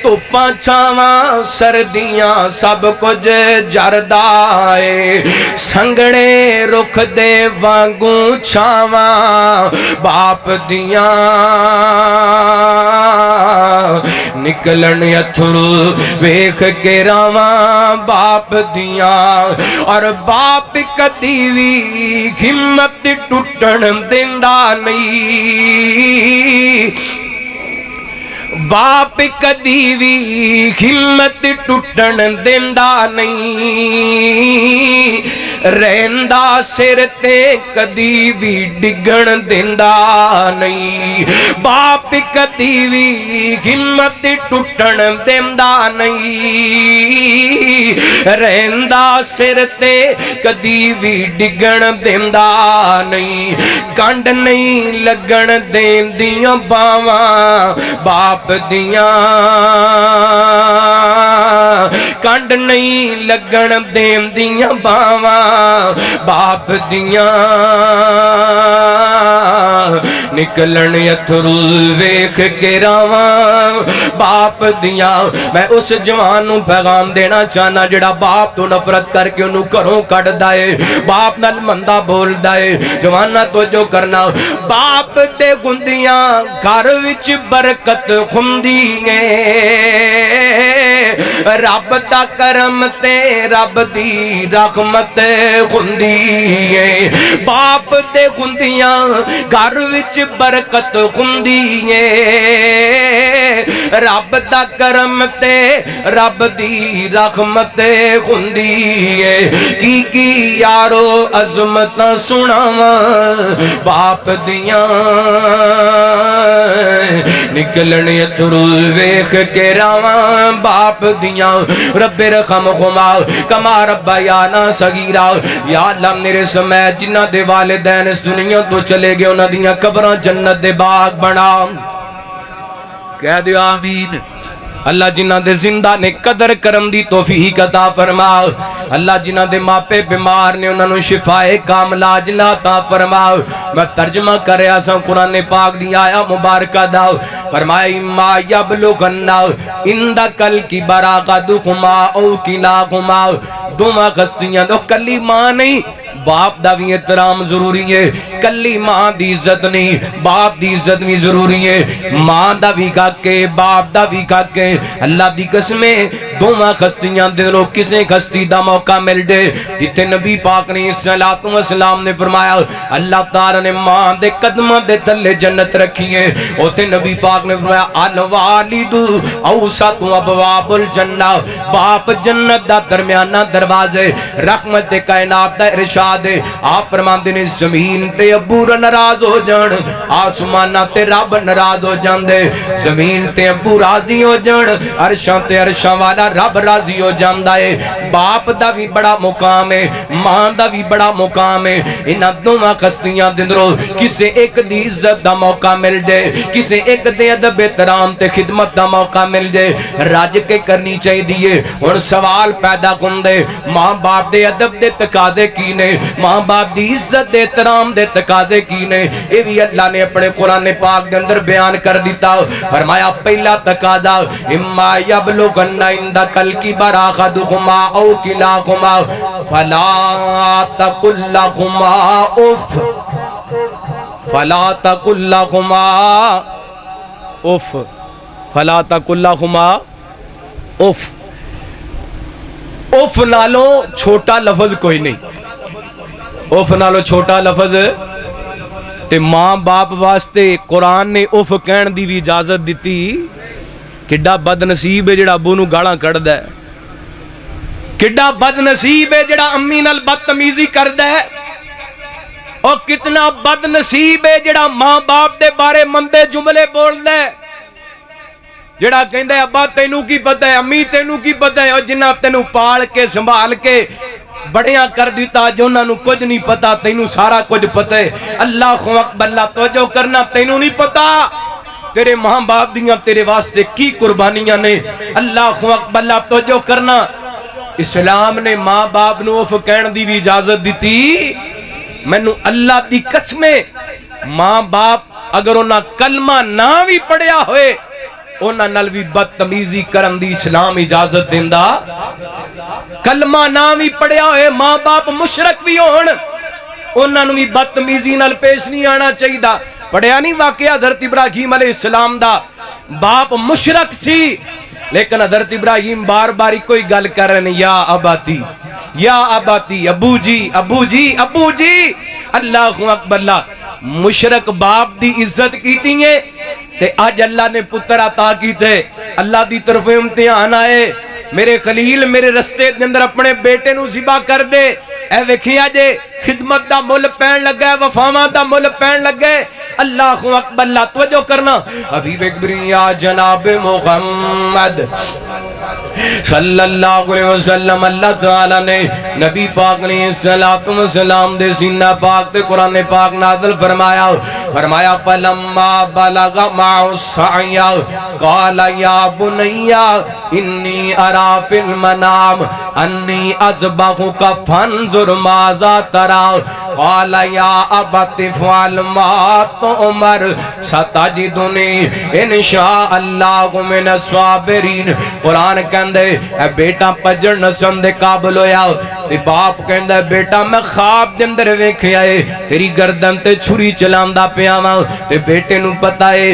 دھوپاں چھاواں سردیاں سب کچھ جردا اے، سنگڑے رخ دے وانگوں چھاواں باپ دیاں، نکلن اتھرو ویکھ کے راواں باپ دیاں اور باپ کدی وی ہمت ٹوٹن دیندا نہیں باپ کدی وی ہمت ٹوٹن دیندا نہیں رہندا سر تے کدی بھی ڈگن دیندا نہیں باپ کدی بھی ہمت ٹوٹن دیندا نہیں رہندا سر تے کدی بھی ڈگن دیندا نہیں کنڈ نہیں لگن دیندیاں باواں باپ دیاں کنڈ نہیں لگن دیندیاں باواں باپ دیاں نکلن اتھرو ویکھ کے راواں باپ دیاں میں اس جوان نوں پیغام دینا چاہنا جڑا باپ تو نفرت کر کے انہوں گھروں کٹ دائے باپ نال مندہ بول دائے جوانہ تو جو کرنا باپ دے گندیاں گھر وچ برکت کھندی ہے رب دا کرم تے رب دی رحمت کھندی ہے باپ دے گندیاں گھر وچ برکت کھندی ہے رب دا کرم تے رب دی رحمت کھندی ہے کی یارو عظمت سناواں باپ دیاں نکلن اتھرو ویکھ کے راواں باپ دیاں رب رحمہما کما ربیانا صغیرا یا اللہ میرے سمیت جنہ دے والدین اس دنیا تو چلے گئے انہاں دیاں قبراں جنت دے باغ بنا کہہ دیو آمین اللہ جنہ دے زندہ نے قدر کرم دی توفیق عطا فرما اللہ جنہ دے ماپے بیمار نے انہوں نے شفائے کاملہ عاجلہ عطا فرما میں ترجمہ کر رہا سا قرآن پاک دی آیا مبارکہ دا فرمائے ما یبلغنا اندکل کی براغدکما او کلاکما دوما غستیاں دو کلی ماں نہیں باپ دا بھی احترام ضروری ہے کلی ماں دی عزت نہیں باپ دی عزت بھی ضروری ہے ماں دا بھی کاکے باپ دا بھی کاکے اللہ دی قسمیں دوما خستیاں دے لو کسے خستی دا موقع مل دے جتے نبی پاک نے صلاۃ و سلام نے فرمایا اللہ تعالی نے ماں دے قدمہ دے تلے جنت رکھی ہے اوتے نبی پاک نے فرمایا الوالد اوسط ابواب الجنہ باپ جنت دا درمیانہ دروازے رحمت کائنات دا ارشاد ہے آپ فرماندے نے زمین تے ابو ناراض ہو جان آسمانہ تے رب ناراض ہو جان دے زمین تے ابو راضی ہو جان عرشاں تے عرشاں والا رب راضی ہو جاندا ہے باپ دا بھی بڑا مقام ہے ماں دا بھی بڑا مقام ہے انہاں دوواں خستیاں دے اندروں کسے ایک دی عزت دا موقع مل جائے کسے ایک دے ادب احترام تے خدمت دا موقع مل جائے راج کے کرنی چاہیے دیئے اور سوال پیدا کن دے ماں باپ دے ادب دے تقاضے کی نے ماں باپ دی عزت دے احترام دے تقاضے کی نے یہ بھی اللہ نے اپنے قرآن پاک دے اندر بیان کر دیتا فرمایا پہلا تقاضا اما یبلغن عندکل کبر احدہما او کلاہما فلا تقل لہما اف فلا تقل لہما اف فلا تقل لہما اف اف نالو چھوٹا لفظ کوئی نہیں اف نالو چھوٹا لفظ تے ماں باپ واسطے قرآن نے اف کہن دی بھی اجازت دیتی کڈا بد نصیب ہے جڑا ابو نو گالاں کڈدا ہے کڈا بد نصیب ہے جڑا امی نال بدتمیزی کردا ہے اور کتنا بد نصیب ہے جڑا ماں باپ دے بارے مندے جملے بولدا ہے جڑا کہندا ہے ابا تینوں کی پتہ ہے امی تینوں کی پتہ ہے اور جنہ تینوں پال کے سنبھال کے بڑیاں کر دیتا جو انہاں نو کچھ نہیں پتا تینوں سارا کچھ پتہ ہے اللہ اکبر اللہ توجہ کرنا تینوں نہیں پتا تیرے ماں باپ دیاں تیرے واسطے کی قربانیاں نے اللہ اکبر اللہ توجہ کرنا اسلام نے ماں باپ نو اف کہن دی بھی اجازت دیتی مینوں اللہ دی قسمیں ماں باپ اگر انہاں کلمہ نہ بھی پڑھیا ہوئے انہاں نال بھی بدتمیزی کرن دی اسلام اجازت دیندا کلمہ نہ بھی پڑھیا ہوئے ماں باپ مشرک بھی ہون انہاں نوں بھی بدتمیزی نال پیش نہیں آنا چاہیے پڑھیا نہیں واقعہ حضرت ابراہیم علیہ السلام دا باپ مشرک سی، لیکن حضرت ابراہیم بار بار کوئی گل کر رہے ہیں، یا اباتی یا اباتی، ابو جی ابو جی ابو جی۔ اللہ اکبر، اللہ مشرک باپ دی عزت کیتی ہے تے آج اللہ نے پتر عطا کیتے، اللہ دی طرف امتحان آئے، میرے خلیل میرے رستے دے اندر اپنے بیٹے نو ذبح کر دے، اے ویکھیا جے خدمت دا مل پین لگا ہے، وفاواں دا مل پین لگا ہے۔ اللہ اکبر، اللہ توجہ کرنا، حبیب کبریا جناب محمد صلی اللہ علیہ وسلم، اللہ تعالیٰ نے نبی پاک علیہ السلام دے سینہ پاک تے قرآن پاک نازل فرمایا، فرمایا فلما بلغ معه السعی قال یا بنی انی ارا فی المنام انی اذبحک فانظر ماذا تری قال یا ابت افعل ما تؤمر ستجدنی انشاء اللہ من الصابرین۔ قرآن کہندے اے بیٹا پجڑ نسن دے قابل ہویا، تے باپ کہندے بیٹا میں خواب دے اندر ویکھیا اے تیری گردن تے چھری چلاندا پیا واں، تے بیٹے نو پتہ اے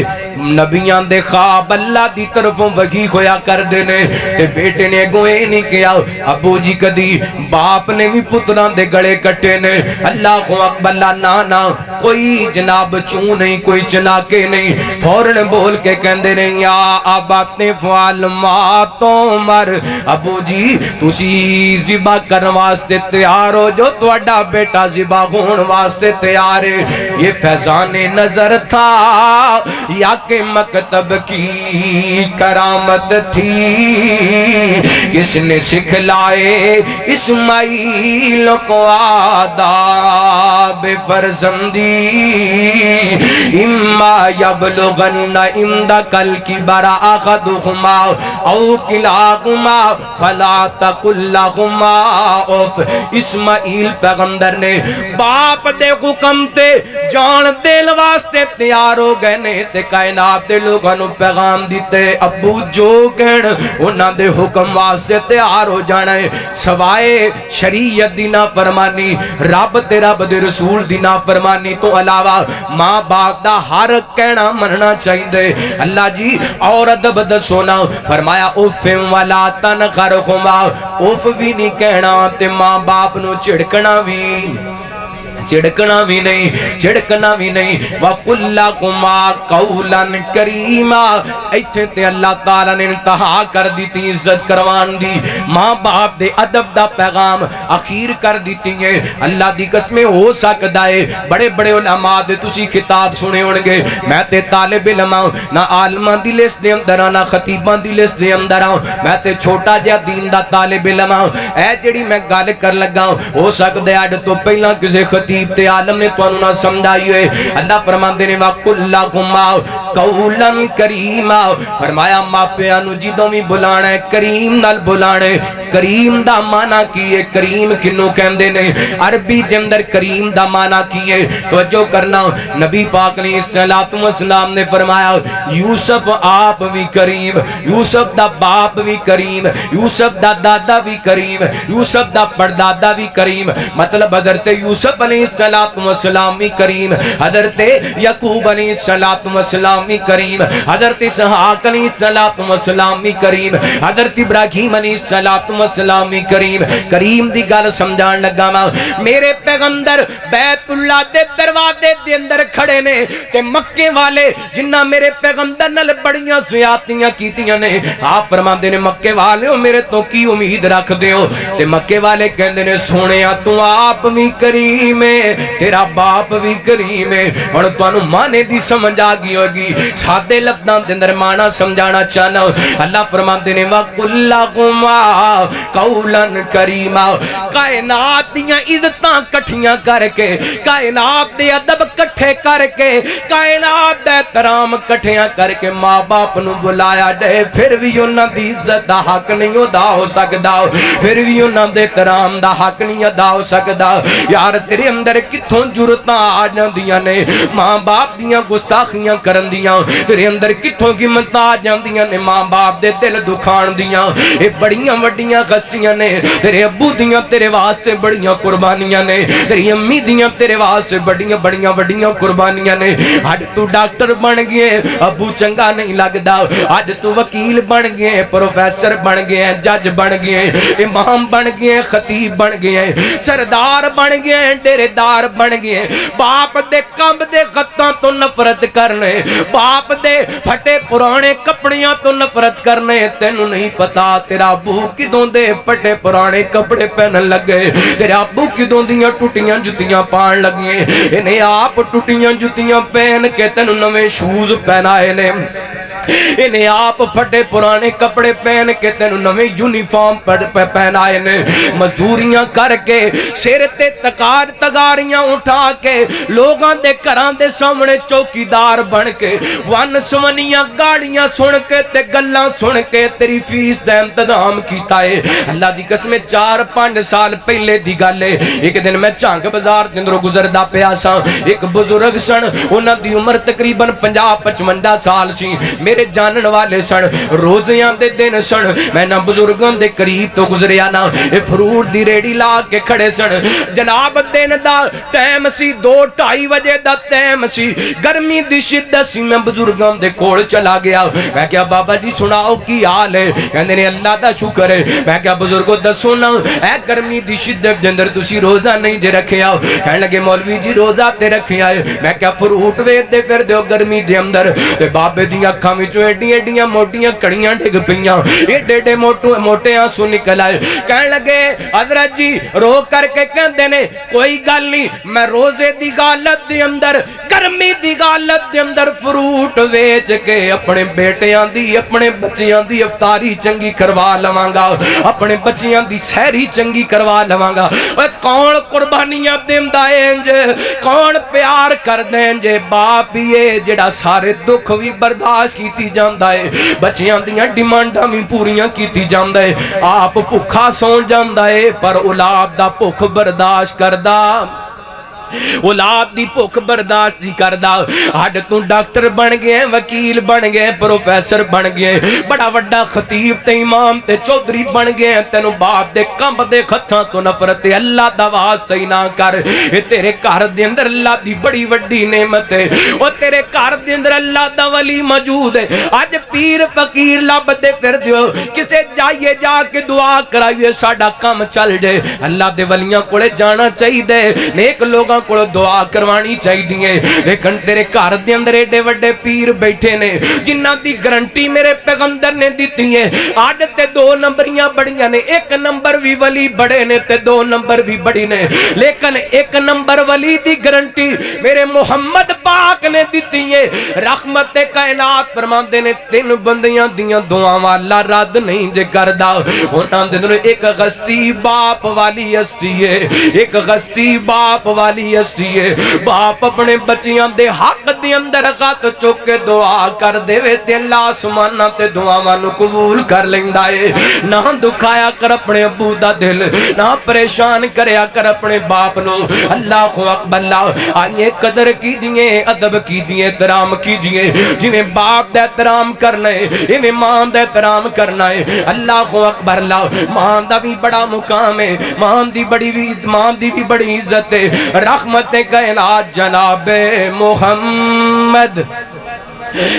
نبیاں دے خواب اللہ دی طرفوں وحی ہویا کر دینے، تے بیٹے نے گوئے نہیں کیا، ابو جی کدی باپ نے بھی پتران دے گڑے کٹے نے۔ اللہ اکبر، اللہ نانا کوئی جناب چون نہیں، کوئی چناکے نہیں، فوراں بول کے کہندے نہیں یا ابت افعل ما تؤمر، ابو جی تسی ذبح کرن واسطے تیار ہو جو تہاڈا بیٹا ذبح ہون واسطے تیار ہے۔ یہ فیضان نظر تھا یا کہ مکتب کی کرامت تھی، کس نے سکھلائے اسماعیل کو آداب فرزندی، اما یبلغن عندک الکبر احدہما او کلاہما فلا تقل لہما اف۔ اسماعیل پیغمبر نے باپ دے حکم تے جان دل واسطے تیار ہو گئے نے، تے کائنات دے لوگاں نو پیغام دیتے ابو جو کہن انہاں دے حکم واسطے تیار ہو جانا ہے، سوائے شریعت دی نافرمانی، رب تے رب دے رسول دی نافرمانی تو علاوہ ماں باپ دا ہر کہنا مننا چاہیے۔ اللہ جی اور ادب دسو نا، فرمایا اف ولا تنخرہما، اف بھی نہیں کہنا تے ماں باپ نو چڑکنا بھی نہیں، چڑکنا بھی نہیں۔ وَقُلْ لَكُمَا قَوْلًا كَرِيمًا، ایتھے تے اللہ تعالیٰ نے انتہا کر دیتی عزت کروان دی، ماں باپ دے ادب دا پیغام اخیر کر دیتی ہے۔ اللہ دی قسمیں ہو سکتا ہے بڑے بڑے علماء دے تسی خطاب سنے ہونگے، میں تے طالب علم ہوں، نہ عالماں دی لسٹ دے اندر ہوں، نہ خطیباں دی لسٹ دے اندر ہوں، میں تے چھوٹا جہا دین دا طالب علم ہوں۔ اے جڑی میں گل کر لگا ہوں، ہو سکتا ہے اڈ تو پہلا کسے خطیب تے عالم نے تو نہ سمجھائی ہوئے۔ اللہ فرماندے نے وَقُلْ لَكُمَا قَوْلًا كَرِيمًا، فرمایا ماپیاں نو جدوں بھی بلانا ہے کریم نال بلانا ہے۔ کریم دا معنی کی ہے؟ کریم کنوں کہندے نے؟ عربی دے اندر کریم دا معنی کی ہے؟ توجہ کرنا، نبی پاک علیہ السلام نے فرمایا یوسف آپ بھی کریم، یوسف دا باپ بھی کریم، یوسف دا دادا بھی کریم، یوسف دا پردادا بھی کریم، مطلب حضرت یوسف علیہ السلام بھی کریم، حضرت یعقوب علیہ السلام بھی کریم، حضرت اسحاق علیہ السلام بھی کریم، حضرت ابراہیم علیہ السلام بھی کریم۔ کریم دی گل سمجھان لگا ماں، میرے پیغمبر بیت اللہ دے دروازے دے اندر کھڑے نے، تے مکے والے جنہ میرے پیغمبر نال بڑیاں زیادتیاں کیتیاں نے، آپ فرماندے نے مکے والے ہو میرے تو کی امید رکھ دے ہو؟ تے مکے والے کہندے نے سونیا تو آپ بھی کریم ہے، تیرا باپ بھی کریم ہے۔ اور تو مانے دی سمجھ آگی ہوگی، سادے لفظاں دے اندر معنی سمجھانا چاہنا۔ اللہ فرماندے نے وَقُلْ لَكُمَا قَوْلًا كَرِيمًا، کائنات دیاں عزتاں کٹھیاں کر کے، کائنات دے ادب کٹھے کر کے، کائنات دے احترام کٹھیاں کر کے ماں باپ نو بلایا جائے، پھر بھی انہاں دی عزت دا حق نہیں ادا ہو سکدا، پھر بھی انہاں دے احترام دا حق نہیں ادا ہو سکدا۔ یار تیرے اندر کتھوں جرتاں آ جاندیاں نے ماں باپ دیاں گستاخیاں کرن دیاں تیرے اندر کتھوں قیمت آ جاندیاں نے ماں باپ دے دل دکھان دیاں اے بڑیاں وڈیاں غستیاں نے تیرے ابو دیاں تیرے واسطے بڑیاں قربانیاں نے تیری امی دیاں تیرے واسطے بڑیاں وڈیاں قربانیاں نے اج تو ڈاکٹر بن گئے ابو چنگا نہیں لگدا اج تو وکیل بن گئے پروفیسر بن گئے جج بن گئے امام بن گئے خطیب بن گئے سردار بن گئے ڈیرے دار بن گئے باپ دے کمب دے خطاں تو نفرت کرنے باپ دے پھٹے پرانے کپڑیاں تو نفرت کرنے تینوں نہیں پتا تیرا ابو کدوں دے پھٹے پرانے کپڑے پہنن لگے تیرا ابو کدوں دیاں ٹوٹیاں جتیاں پان لگے انہیں آپ ٹوٹیاں جتیاں پہن کے تینوں نویں شوز پہنائے نے انہیں آپ پھٹے پرانے کپڑے پہن کے تینوں نویں یونیفارم پہنائے نے مزدوریاں کر کے سر تے تگاریاں اٹھا کے لوگاں دے گھراں دے سامنے چوکیدار بن کے ون سونیاں گاڑیاں سن کے تے گلاں سن کے تیری فیس دا انتظام کیتا ہے اللہ دی قسم 4-5 سال پہلے دی گل ہے ایک دن میں چانگ بازار دے اندروں گزردا پیا سا ایک بزرگ سن انہاں دی عمر تقریباً 50-55 سال سی میرے جانن والے سن روزیاں دے دن سن میں نہ بزرگاں دے قریب تو گزریا نا فروٹ دی ریڑی لا کے کھڑے سن جناب دن دا ٹائم سی 2-2:30 بجے دا ٹائم سی گرمی دی شدت سی میں بزرگاں دے کول چلا گیا میں کہا بابا جی سناؤ کی حال ہے کہندے نے اللہ دا شکر ہے میں کہا بزرگو دسو نا اے گرمی دی شدت دے اندر تسی روزہ نہیں جے رکھیا کہنے لگے مولوی جی روزہ تے رکھیا ہے میں کہا فروٹ ویچ دے پھر دیو گرمی دے اندر تے بابے دی اکھاں وچوں ایڈیاں موٹیاں کڑیاں ڈگ پیاں ایڈے موٹے آنسو نکل آئے کہنے لگے حضرت جی رو کر کے کہندے نے کوئی گل نہیں میں روزے دی غالت دے اندر گرمی دی غالت دے اندر فروٹ ویچ کے اپنے بیٹیاں دی اپنے بچیاں دی افطاری چنگی کروا لواں گا اپنے بچیاں دی سحری چنگی کروا لواں گا اوے کون قربانیاں دیندا اے انج کون پیار کردے انج باپ ہی جڑا سارے دکھ وی برداشت کیتی جاندا اے بچیاں دیاں ڈیمانڈاں وی پوریاں کیتی جاندا اے آپ بھکھا سو جاندا اے پر اولاد دا بھکھ برداشت کردا اولاد دی بھوک برداشت نہیں کردا اج تو ڈاکٹر بن گئے وکیل بن گئے پروفیسر بن گئے بڑا وڈا خطیب تے امام تے چودھری بن گئے تینوں باپ دے کمب دے خطاں تو نفرت اللہ دا واسطہ ہی نہ کر اے تیرے گھر دے اندر اللہ دی بڑی وڈی نعمت ہے او تیرے گھر دے اندر اللہ دا ولی موجود ہے اج پیر فقیر لب دے پھر دیو کسے جائیے جا کے دعا کرائیے ساڈا کام چل جائے اللہ دے ولیاں کولے جانا چاہیے نیک لوگاں کو دعا کروانی چاہیے لیکن تیرے گھر دے اندر ایڈے وڈے پیر بیٹھے نے جنہ دی گارنٹی میرے پیغمبر نے دیتی ہے اج تے 2 نمبریاں بڑیاں نے 1 نمبر بھی ولی بڑے نے تے 2 نمبر بھی بڑی نے لیکن 1 نمبر ولی دی گارنٹی میرے محمد پاک نے دیتی ہے رحمت کائنات فرماندے نے 3 بندیاں دیاں دعاواں اللہ رد نہیں جے کردا انہاں دے اندر ایک غستی باپ والی ہستی ہے ایک غستی باپ والی ہستی ہے باپ اپنے بچیاں دے حق دے اندر ہاتھ چوک کے دعا کر دے وے تے اللہ آسماناں تے دعاواں نو قبول کر لیندا ہے نہ دکھایا کر اپنے ابو دا دل نہ پریشان کریا کر اپنے باپ نو اللہ اکبر اللہ آئیے قدر کیجئے ادب کیجئے احترام کیجئے جویں باپ دا احترام کرنا ہے ایویں ماں دا احترام کرنا ہے اللہ اکبر اللہ ماں دا بھی بڑا مقام ہے ماں دی بھی بڑی عزت ہے رحمت کائنات جناب محمد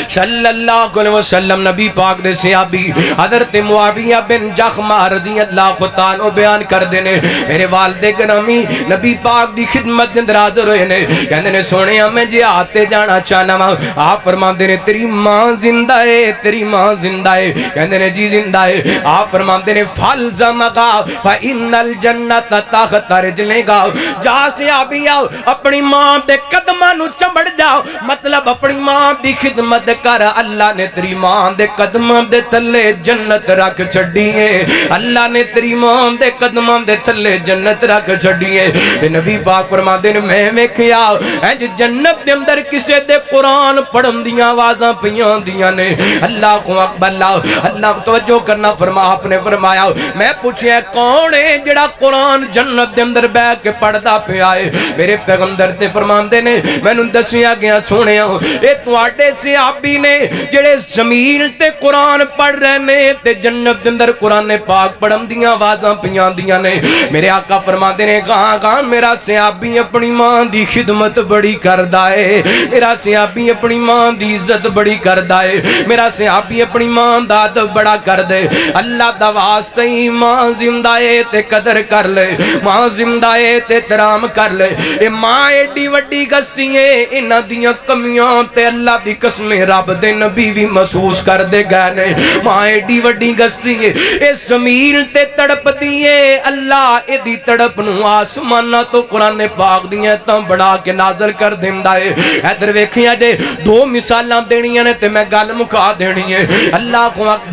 صلی اللہ علیہ وسلم نبی پاک دے صحابی حضرت معاویہ بن جخمہ رضی اللہ تعالیٰ بیان کر دینے میرے والد گرامی نبی پاک دی خدمت اندر حاضر ہوئے نے کہنے نے سونیا میں جی آتے جانا چاہنا ماں آپ فرمان دینے تیری ماں زندہ ہے تیری ماں زندہ ہے کہنے نے جی زندہ ہے آپ فرمان دینے فالزمگا فإن الجنت تحت رجلگا جا صحابی آؤ اپنی ماں دے قدمہ نو چمڑ جاؤ مطلب اپنی ماں دی خدمت خدمت کر اللہ نے تیری ماں دے قدماں دے تھلے جنت رکھ چھڈی ہے اللہ نے تیری ماں دے قدماں دے تھلے جنت رکھ چھڈی ہے تے نبی پاک فرماندے نے میں ویکھیا انج جنت دے اندر کسے دے قرآن پڑھن دیاں آوازاں پیاں ہوندیاں نے اللہ اکبر اللہ توجہ کرنا فرما آپ نے فرمایا میں پوچھیا کون ہے جڑا قرآن جنت دے اندر بیٹھ کے پڑھدا پیا ہے میرے پیغمبر تے فرماندے نے مینوں دسیا گیا سونیا اے تواڈے صحابی نے جڑے زمین تے قرآن پڑھ رہے نے تے جنت دے اندر قرآن پاک پڑھن دیاں آوازاں پیاں دیاں نے میرے آقا فرماندے نے کہاں میرا صحابی اپنی ماں دی خدمت بڑی کردا ہے میرا صحابی اپنی ماں دی عزت بڑی کردا ہے میرا صحابی اپنی ماں دا ادب بڑا کر دے اللہ دا واسطہ ہی ماں زندہ ہے تے قدر کر لے ماں زندہ ہے تے احترام کر لے اے ماں ایڈی وڈی گستی ہے انہاں دیاں کمیاں تے اللہ دی قسم رب دے نبی بھی محسوس کر دے گئے نے ماں ایڈی وڈی گستی ہے اس زمین تے تڑپ دیے اللہ اے دی تڑپ نو آسمانہ تو قرآن پاک دیاں تاں بڑا کے نازل کر دیندا ہے ادھر ویکھیا جے دو مثالاں دینیاں نے تے میں گل مکا دینی ہے اللہ کو اکبر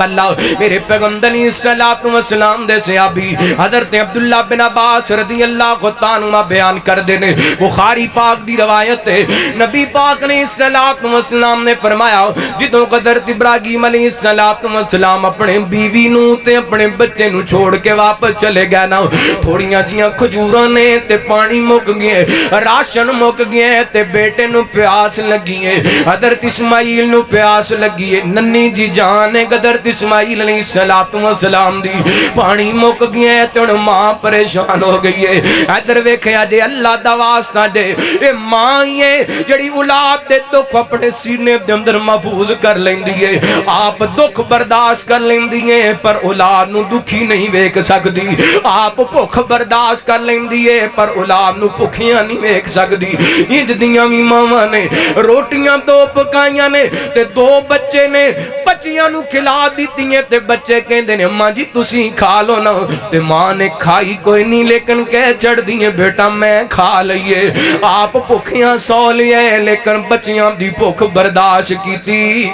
میرے پیغمبر علیہ الصلوۃ والسلام دے صحابی حضرت عبداللہ بن عباس رضی اللہ عنہ بیان کر دینے بخاری پاک دی روایت ہے نبی پاک علیہ الصلوۃ والسلام نے فرمایا جدوں حضرت ابراہیم علیہ الصلوۃ والسلام اپنے بیوی نو تے اپنے بچے نو چھوڑ کے واپس چلے گئے نا تھوڑیاں جیاں کھجوراں نے تے پانی مک گئے راشن مک گئے تے بیٹے نو پیاس لگی ہے حضرت اسماعیل نو پیاس لگی ہے ننی جی جان ہے حضرت اسماعیل علیہ السلام دی پانی مک گیا ہے تو ماں پریشان ہو گئی ہے ادھر ویکھیا جے اللہ دا واسطہ جے اے ماں ہی ہے جڑی اولاد دے دکھ اپنے سینے دے اندر محفوظ کر لیندی ہے آپ دکھ برداشت کر لیندی ہے پر اولاد نو دکھی نہیں ویکھ سکدی آپ بھوک برداشت کر لیندی ہے پر اولاد نو بھوکیاں نہیں ویکھ سکدی انج دیاں وی ماواں نے روٹیاں دو پکائیاں نے تے دو بچے نے بچیاں نو کھلا دیتی ہیں تے بچے کہندے نے اماں جی تسی کھا لو نا تے ماں نے کھائی کوئی نہیں لیکن کہہ چڑھ دیئے بیٹا میں کھا لئیے آپ بھوکیاں سو لیے لیکن بچیاں دی بھوک برداشت کیتی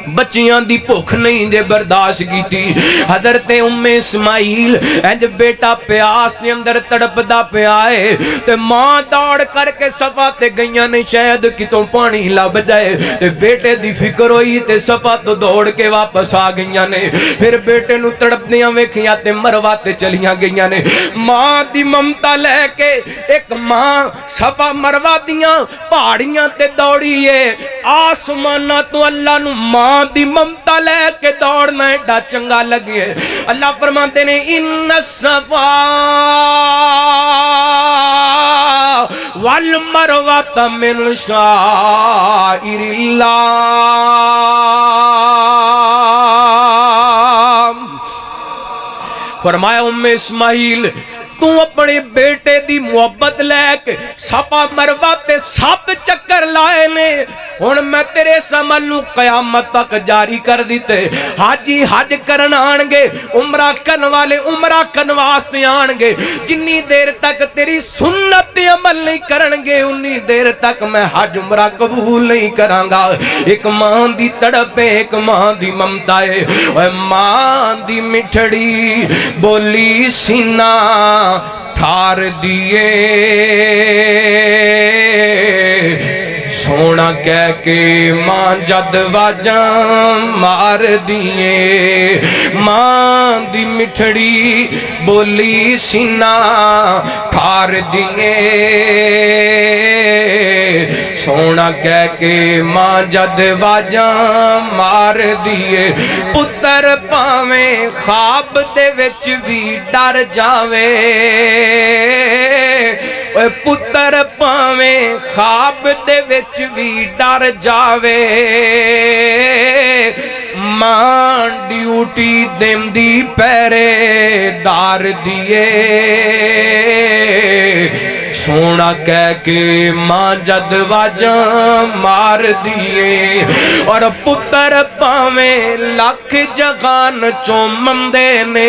بچیاں دی بھوک نہیں دے برداشت کیتی حضرت ام اسماعیل اینج بیٹا پیاس نے اندر تڑپ دا پیائے تے ماں دوڑ کر کے صفا تے گئیاں نے شاید کتوں پانی لب جائے تے بیٹے دی فکر ہوئی تے صفا تو دوڑ کے واپس آ گئیاں نے پھر بیٹے نو تڑپ دیاں ویکھیاں تے مروا تے چلیاں گئیاں نے ماں دی ممتا لے کے ایک ماں صفا مروا دیاں پہاڑیاں تے دوڑی ہے آسمانہ تو اللہ نو ماں دی ممتا لے کے دوڑنا ایڈا چنگا لگے اللہ فرماتے نے ان الصفا والمروۃ من شعائر اللہ فرمایا ام اسماعیل تو اپنے بیٹے دی محبت لے کے صفا مروہ تے سب چکر لائے نے ہن میں تیرے عمل نو قیامت تک جاری کر دیتے حاجی حج کرن آن گے عمرہ کرن والے عمرہ کرن واسطے آن گے جنی دیر تک تیری سنت عمل نہیں کرن گے انی دیر تک میں حج عمرہ قبول نہیں کراں گا ایک ماں دی تڑپ ہے ایک ماں دی ممتا ہے اے ماں دی مٹھڑی بولی سینہ ٹھار دیے سونا کہہ کے ماں جد واجاں مار دیے ماں دی مٹھڑی بولی سینہ ٹھار دیے سونا کہہ کے ماں جد واجاں مار دیے پتر پاویں خواب دے وچ بھی ڈر جاوے پتر پاویں خواب دے وچ بھی ڈر جاوے ماں ڈیوٹی دیندی پہرے دار دیے سونا کہہ کے ماں جد واجاں مار دیے اور پتر پاویں لکھ جگان چومندے نے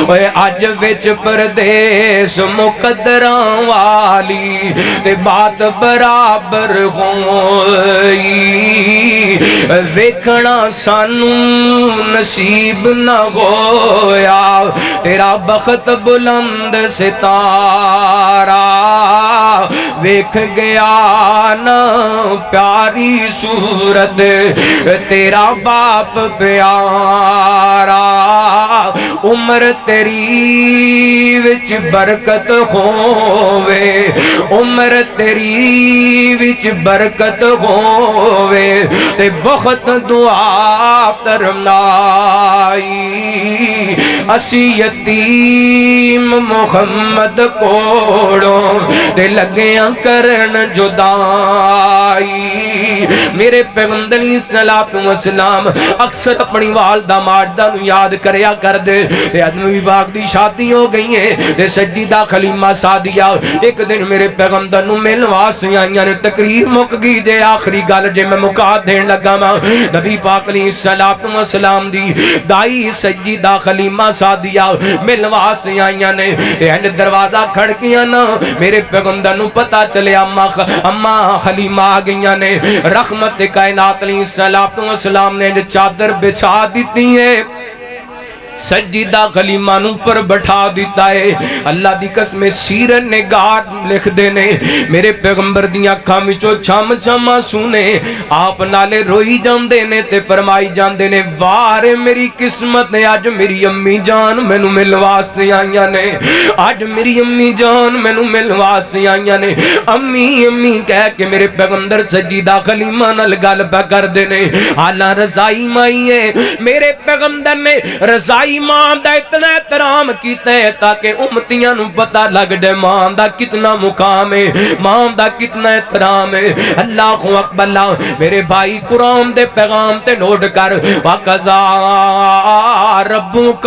اوے اج وچ پردیس مقدراں والی تے بات برابر ہوئی ویکھنا سانو نصیب نہ ہویا تیرا بخت بلند ستارہ ویکھ گیا نا پیاری صورت تیرا باپ پیارا عمر تیری وچ برکت ہووے عمر تیری وچ برکت ہووے تے بخت دعا ترنائی اسی یتیم محمد کوڑوں تے لگیاں کرن جدائی میرے پیغمبر علیہ الصلوۃ والسلام اکثر اپنی والدہ ماجدہ نو یاد کریا کر دے تے ادمی باغ دی شادی ہو گئی ہے تے سیدہ خلیمہ سعدیہ ایک دن میرے پیغمبر نو ملن واسطے آئیاں نے تقریر مک گئی جے آخری گل جے میں مکا دین لگا ماں نبی پاک علیہ الصلوۃ والسلام دی دائی سیدہ خلیمہ سعدیہ ملن واسطے آئیاں نے اینڈ دروازہ کھڑکیاں نا میرے پیغمبر نو پتہ چلے اما خلیمہ آ گئیاں نے رحمت کائنات علیہ السلام نے چادر بچھا دیتی ہے سجدہ خلیمہ نو پر بٹھا دیتا ہے اللہ دی قسم سیرت نگار لکھ دینے میرے پیغمبر دیاں اکھاں وچوں چھم چھم سونے آپ نالے روئی جان دینے تے فرمائی جان دینے وارے میری قسمت نے آج میری امی جان مینوں مل واسطے آئیاں نے آج میری امی جان مینوں مل واسطے آئیاں نے امی امی کہہ کے میرے پیغمبر سجدہ خلیمہ نال گل پہ کر دینے حالاں رضائی مائی ہے میرے پیغمبر نے رضائی ماں دا اتنا احترام کیتا ہے تاکہ امتیاں نو پتہ لگ دے ماں دا کتنا مقام ہے ماں دا کتنا احترام ہے اللہ اکبر اللہ میرے بھائی قرآن دے پیغام تے نوٹ کر وَقَضَى رَبُّكَ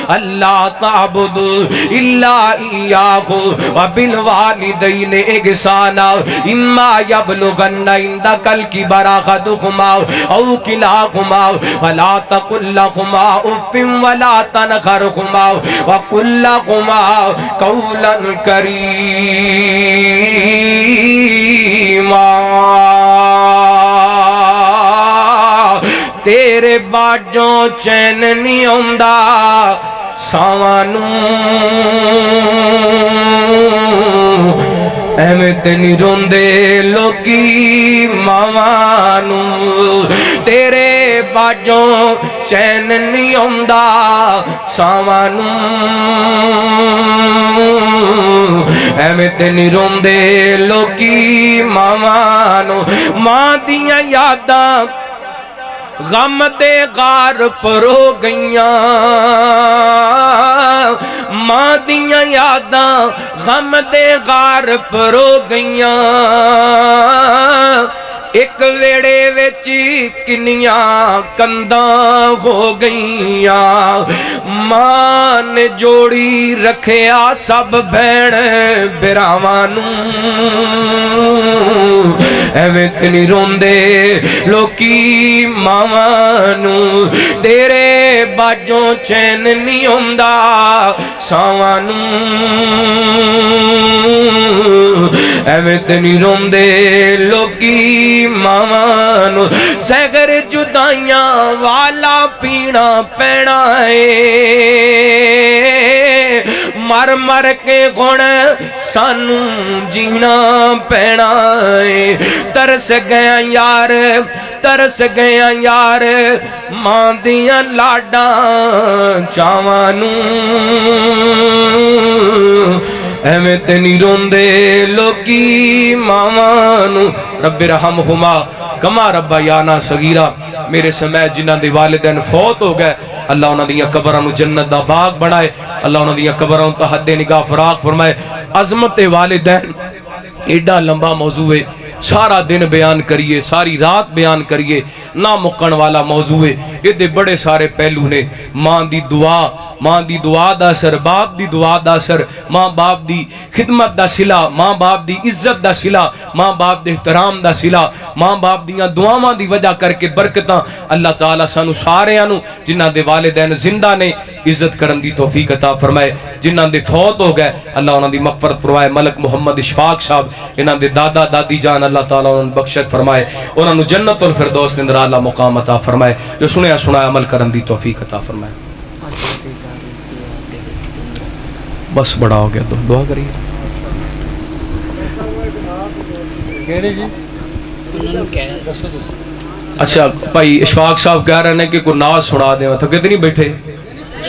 أَلَّا تَعْبُدُوا إِلَّا إِيَّاهُ وَبِالْوَالِدَيْنِ إِحْسَانًا إِمَّا يَبْلُغَنَّ عِندَكَ الْكِبَرَ أَحَدُهُمَا أَوْ كِلَاهُمَا فَلَا تَقُل لَّهُمَا أُفٍّ وَلَا تنخرهما وقل لهما قولا کریما تیرے باجوں چین نہیں آندا ساوانوں احمد نہیں روندے لوکی ماوانوں تیرے باجوں چین نہیں آندا ساوانوں احمد نہیں روندے لوکی ماوانوں ماں دیاں یاداں غم دے غار پرو گئیاں ماں دیاں یاداں غم دے غار پرو گئیاں ایک ویڑے ویچی کنیاں کنداں ہو گئیاں ماں نے جوڑی رکھیا سب بھین براوانوں ایویں تنی روندے لوکی ماوانوں تیرے باجوں چین نہیں ہوندا ساوانوں ایویں تنی روندے لوکی ماوانوں زہر جدائیاں والا پینا پینا ہے مر مر کے گھن سانو جینا پینا ہے ترس گیا یار ترس گیا یار ماں دیاں لاڈاں چاوانوں ایویں تے نہیں روندے لوکی ماوانوں رب رحمہما کما ربیانا صغیرہ میرے سمیت جنہاں دے والدین فوت ہو گئے اللہ انہاں دیاں قبراں نو جنت دا باغ بنائے اللہ انہاں دیاں قبراں تے حد نگاہ فراق فرمائے عظمت والدین ایڈا لمبا موضوع ہے سارا دن بیان کریے ساری رات بیان کریے نہ مکن والا موضوع ہے یہ دے بڑے سارے پہلو نے. ماں دی دعا، ماں دی دعا دا اثر، باپ دی دعا دا اثر، ماں باپ دی خدمت دا صلہ، ماں باپ دی عزت دا صلہ، ماں باپ دے احترام دا صلہ، ماں باپ دیاں دعاواں دی وجہ کر کے برکتاں اللہ تعالیٰ سانو ساریاں نو جنہاں دے والدین زندہ نے عزت کرن دی توفیق عطا فرمائے. جنہاں دے فوت ہو گئے اللہ انہاں دی مغفرت فرمائے. ملک محمد اشفاق صاحب انہاں دے دادا دادی جان اللہ تعالیٰ انہاں بخشت فرمائے، انہاں نو جنت الفردوس اندر اعلیٰ مقام عطا فرمائے. جو سنیا سنایا عمل کرن دی توفیق عطا فرمائے. بس بڑا ہو گیا تو دعا کریے. اچھا بھائی اشفاق صاحب کہہ رہے ہیں کہ کوئی نعت سنا دیں، تھکے تو نہیں بیٹھے؟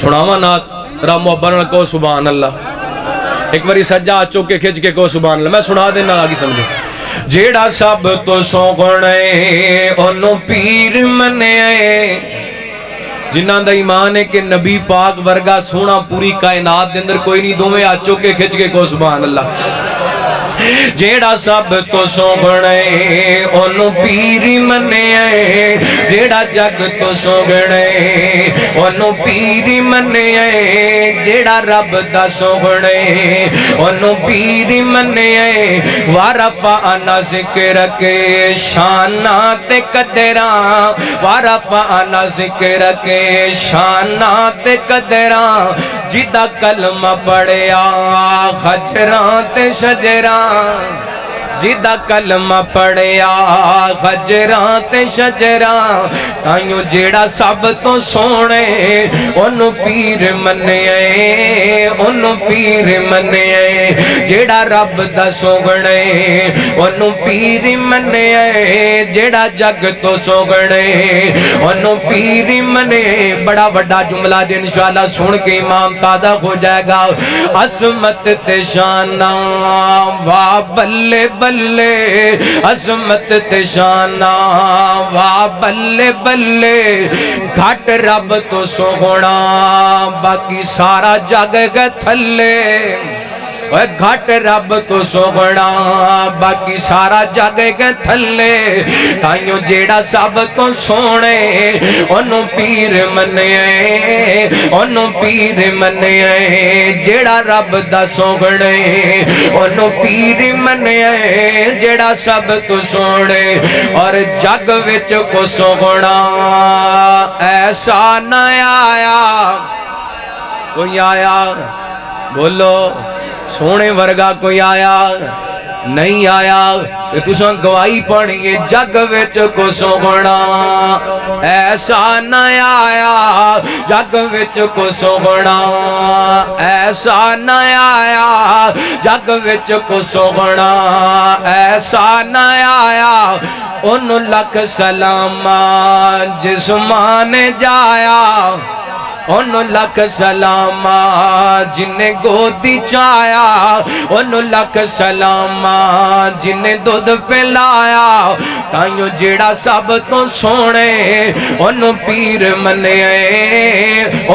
سناوا نعت را محبت نال کہو سبحان اللہ. ایک باری سجا چوکے کھچ کے کہو سبحان اللہ. میں سنا دینا آگے سمجھے. جیڑا سب تو سوگنے انہوں پیر منے، جنہاں دا ایمان ہے کہ نبی پاک ورگا سونا پوری کائنات دے اندر کوئی نہیں. دوویں ہاتھ چوکے کھچ کے کہو سبحان اللہ. جیڑا سب تو سوگنے انہوں پیری منے، جیڑا جگ تو سوگنے انہوں پیری منے، جیڑا رب دا سوگنے انہوں پیری منے. وارفعنا ذکر کے شانات قدراں، وارفعنا ذکر کے شانات قدراں، جدا کلمہ پڑھیا خجراں تے شجراں، جدا کلمہ پڑھیا خجراں تے شجراں. تائیوں جیڑا سب تو سونے انہوں پیر منے، انہوں پیر منے. جیڑا رب دا سوگنے انہوں پیر منے، جیڑا جگ تو سوگنے انہوں پیر منے. بڑا بڑا جملہ جی انشاءاللہ سن کے امام تازہ ہو جائے گا. عظمت تے شانہ واہ بلے بلے، عظمت تے شانہ واہ بلے بلے، گھٹ رب تو سوگنا باقی سارا جگ گئے تھلے. گھٹ رب تو سوگنا باقی سارا جگ گئے تھلے. تائیوں جیڑا سب تو سونے انہوں پیر منے، انہوں پیر منے. جیڑا رب دا سوگنے انہوں پیر منے، جیڑا سب تو سونے. اور جگ وچ کو سوگنا ایسا نہ آیا، کوئی آیا بولو سونے ورگا کوئی آیا نہیں آیا. تساں گواہی پڑھیے جگ وچ کو سوگنا ایسا نہ آیا، جگ وچ کو سوگنا ایسا نہ آیا، جگ وچ کو سوگنا ایسا نہ آیا. انہوں لکھ سلام جسمان جایا، انہوں لکھ سلام جنہیں گودی چایا، انہوں لکھ سلام جنہیں دودھ پلایا. تائیوں جیڑا سب تو سونے انہوں پیر منے،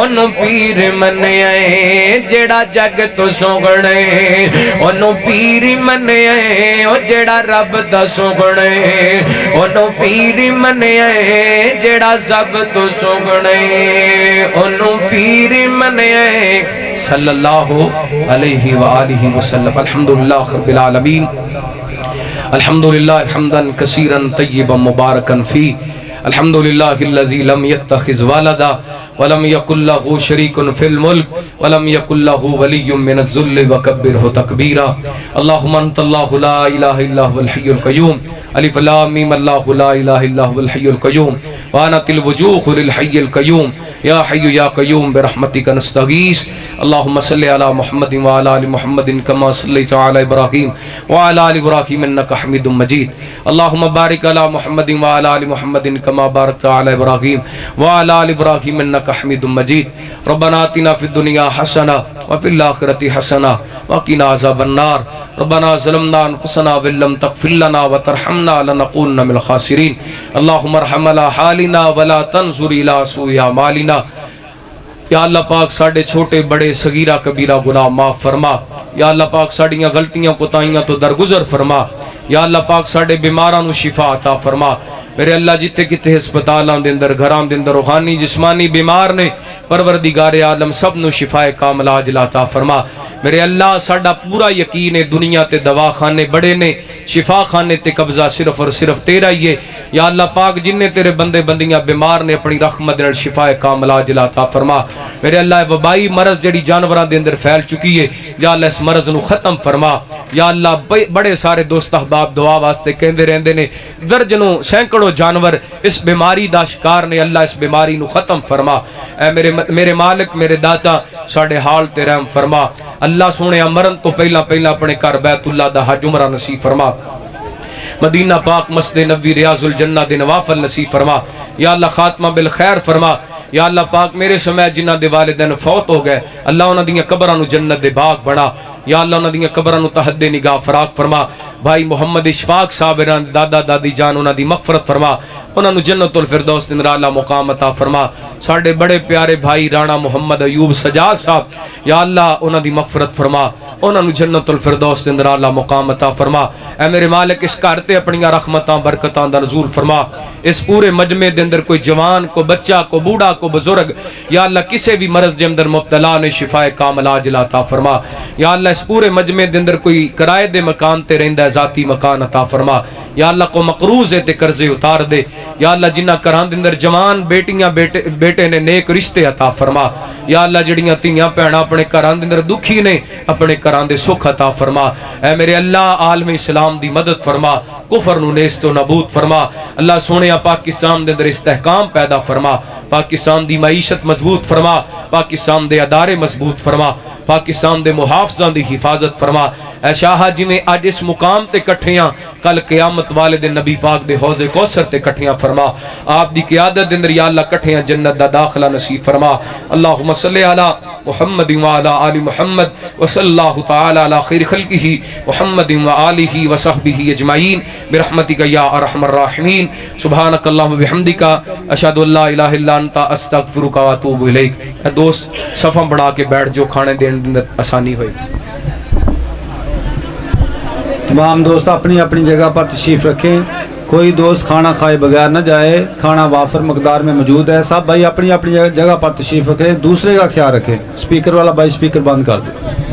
انہوں پیر منے. جیڑا جگ تو سوگنے انہوں پیر منے، جیڑا رب دا سوگنے انہوں پیر منے. جیڑا سب تو سوگنے انہوں پیر منے. صلی اللہ علیہ وآلہ وسلم. الحمدللہ رب العالمین. الحمدللہ حمدا کثیرا طیبا مبارکا فی. الحمدللہ الذی لم یتخذ والدا ولم یکن له شریک فی الملک ولم یکن له ولی من الذل وکبرہ تکبیرا. اللہم انت اللہ لا الہ الا هو الحی القیوم. الف لام میم اللہ لا الہ الا هو الحی القیوم وانت الوجوہ للحی القیوم یا حی یا قیوم برحمتک نستغیث. اللہم صلی علی محمد وعلی آل محمد کما صلیت علی ابراہیم وعلی آل ابراہیم انک حمید مجید. اللہم بارک علی محمد وعلی آل محمد کما بارکت علی ابراہیم وعلی آل ابراہیم انک حمید مجید. ربنا آتنا فی الدنیا حسنہ وفی الآخرۃ حسنہ وقنا عذاب النار. ربنا ظلمنا انفسنا وان لم تغفر لنا وترحمنا لنكونن من الخاسرین. اللہم ارحم علی حالنا ولا تنظر الی سوء اعمالنا. یا اللہ پاک ساڑھے چھوٹے بڑے صغیرہ کبیرہ گناہ معاف فرما. یا اللہ پاک ساڑھیاں غلطیاں کوتاہیاں تو درگزر فرما. یا اللہ پاک ساڑھے بیماران و شفا عطا فرما. میرے اللہ جتھے کتھے ہسپتالاں دے اندر گھراں دے اندر روحانی جسمانی بیمار نے پروردگار عالم سب نو شفا کامل عاجل عطا فرما میرے اللہ ساڈا پورا یقین ہے دنیا تے دوا خانے بڑے نے شفا خانے تے قبضہ صرف اور صرف تیرا ہی ہے یا اللہ پاک جن تیرے بندے بندیاں بیمار نے اپنی رحمت نال شفا کامل عاجل عطا فرما میرے اللہ وبائی مرض جڑی جانوراں دے اندر پھیل چکی ہے یا اللہ اس مرض نو ختم فرما یا اللہ بڑے سارے دوست احباب دعا واسطے کہندے رہندے نے درجنوں سینکڑوں جانور اس بیماری دا شکار نے اللہ اس بیماری نو ختم فرما اے میرے مالک میرے داتا ساڈے حال تے رحم فرما اللہ سونے مرن تو پہلا اپنے گھر بیت اللہ دا حج عمرہ نصیب فرما مدینہ پاک مسجد نبوی ریاض الجنہ دے نوافل نصیب فرما یا اللہ خاتمہ بالخیر فرما یا اللہ پاک میرے سمیت جنہ دے والدین فوت ہو گئے اللہ انہاں دیاں قبراں نو جنت دے باغ بنا یا اللہ انہاں دیاں قبراں نو تحت نگاہ فراق فرما بھائی محمد اشفاق صاحب دادا دادی جان انہاں دی مغفرت فرما انہاں نو جنت الفردوس دے اعلی مقام عطا فرما ساڈے بڑے پیارے بھائی رانا محمد ایوب سجاد صاحب یا اللہ انہاں دی مغفرت فرما انہاں نو جنت الفردوس دے اعلی مقام عطا فرما اے میرے مالک اس گھر تے اپنی رحمتاں برکتاں دا نزول فرما اس پورے مجمع دے اندر کوئی جوان کو بچہ کو بوڑھا کو بزرگ یا اللہ کسے بھی مرض دے اندر مبتلا نے شفا کامل عاجل عطا فرما یا اللہ اس پورے مجمع دے اندر کوئی کرائے دے مکان تے رہندا ہے ذاتی مکان عطا فرما یا اللہ کو مقروض ہے تے قرضے اتار دے یا اللہ جنہ گھراں دے اندر جوان بیٹیاں بیٹے نے نیک رشتے عطا فرما یا اللہ جڑیاں تیاں بھیڑاں اپنے گھراں دے اندر دکھی نے اپنے گھراں دے سکھ عطا فرما اے میرے اللہ عالم اسلام دی مدد فرما کفر نو نیست و نابود فرما اللہ سونیا پاکستان دے اندر استحکام پیدا فرما پاکستان دی معیشت مضبوط فرما پاکستان دے ادارے مضبوط فرما پاکستان دے محافظاں دی حفاظت فرما اے شاہ جویں اج اس مقام تے کٹھیاں کل قیامت والے دن نبی پاک دے حوض کوثر تے کٹھیاں فرما آپ دی قیادت دے اندر یا اللہ کٹھیاں جنت دا داخلہ نصیب فرما اللہم صلی علی محمد وعلی آل محمد وصلی اللہ تعالی علی خیر خلقہ محمد وآلہ وصحبہ اجمعین برحمتک یا ارحم الراحمین سبحانک اللہم وبحمدک اشہد ان لا الہ الا انت استغفرک واتوب الیک اے دوست صفحہ بڑھا کے بیٹھ جو کھانے دے اندر آسانی ہوئی تمام دوست اپنی اپنی جگہ پر تشریف رکھیں کوئی دوست کھانا کھائے بغیر نہ جائے کھانا وافر مقدار میں موجود ہے سب بھائی اپنی اپنی جگہ پر تشریف رکھیں دوسرے کا خیال رکھیں اسپیکر والا بھائی اسپیکر بند کر دیں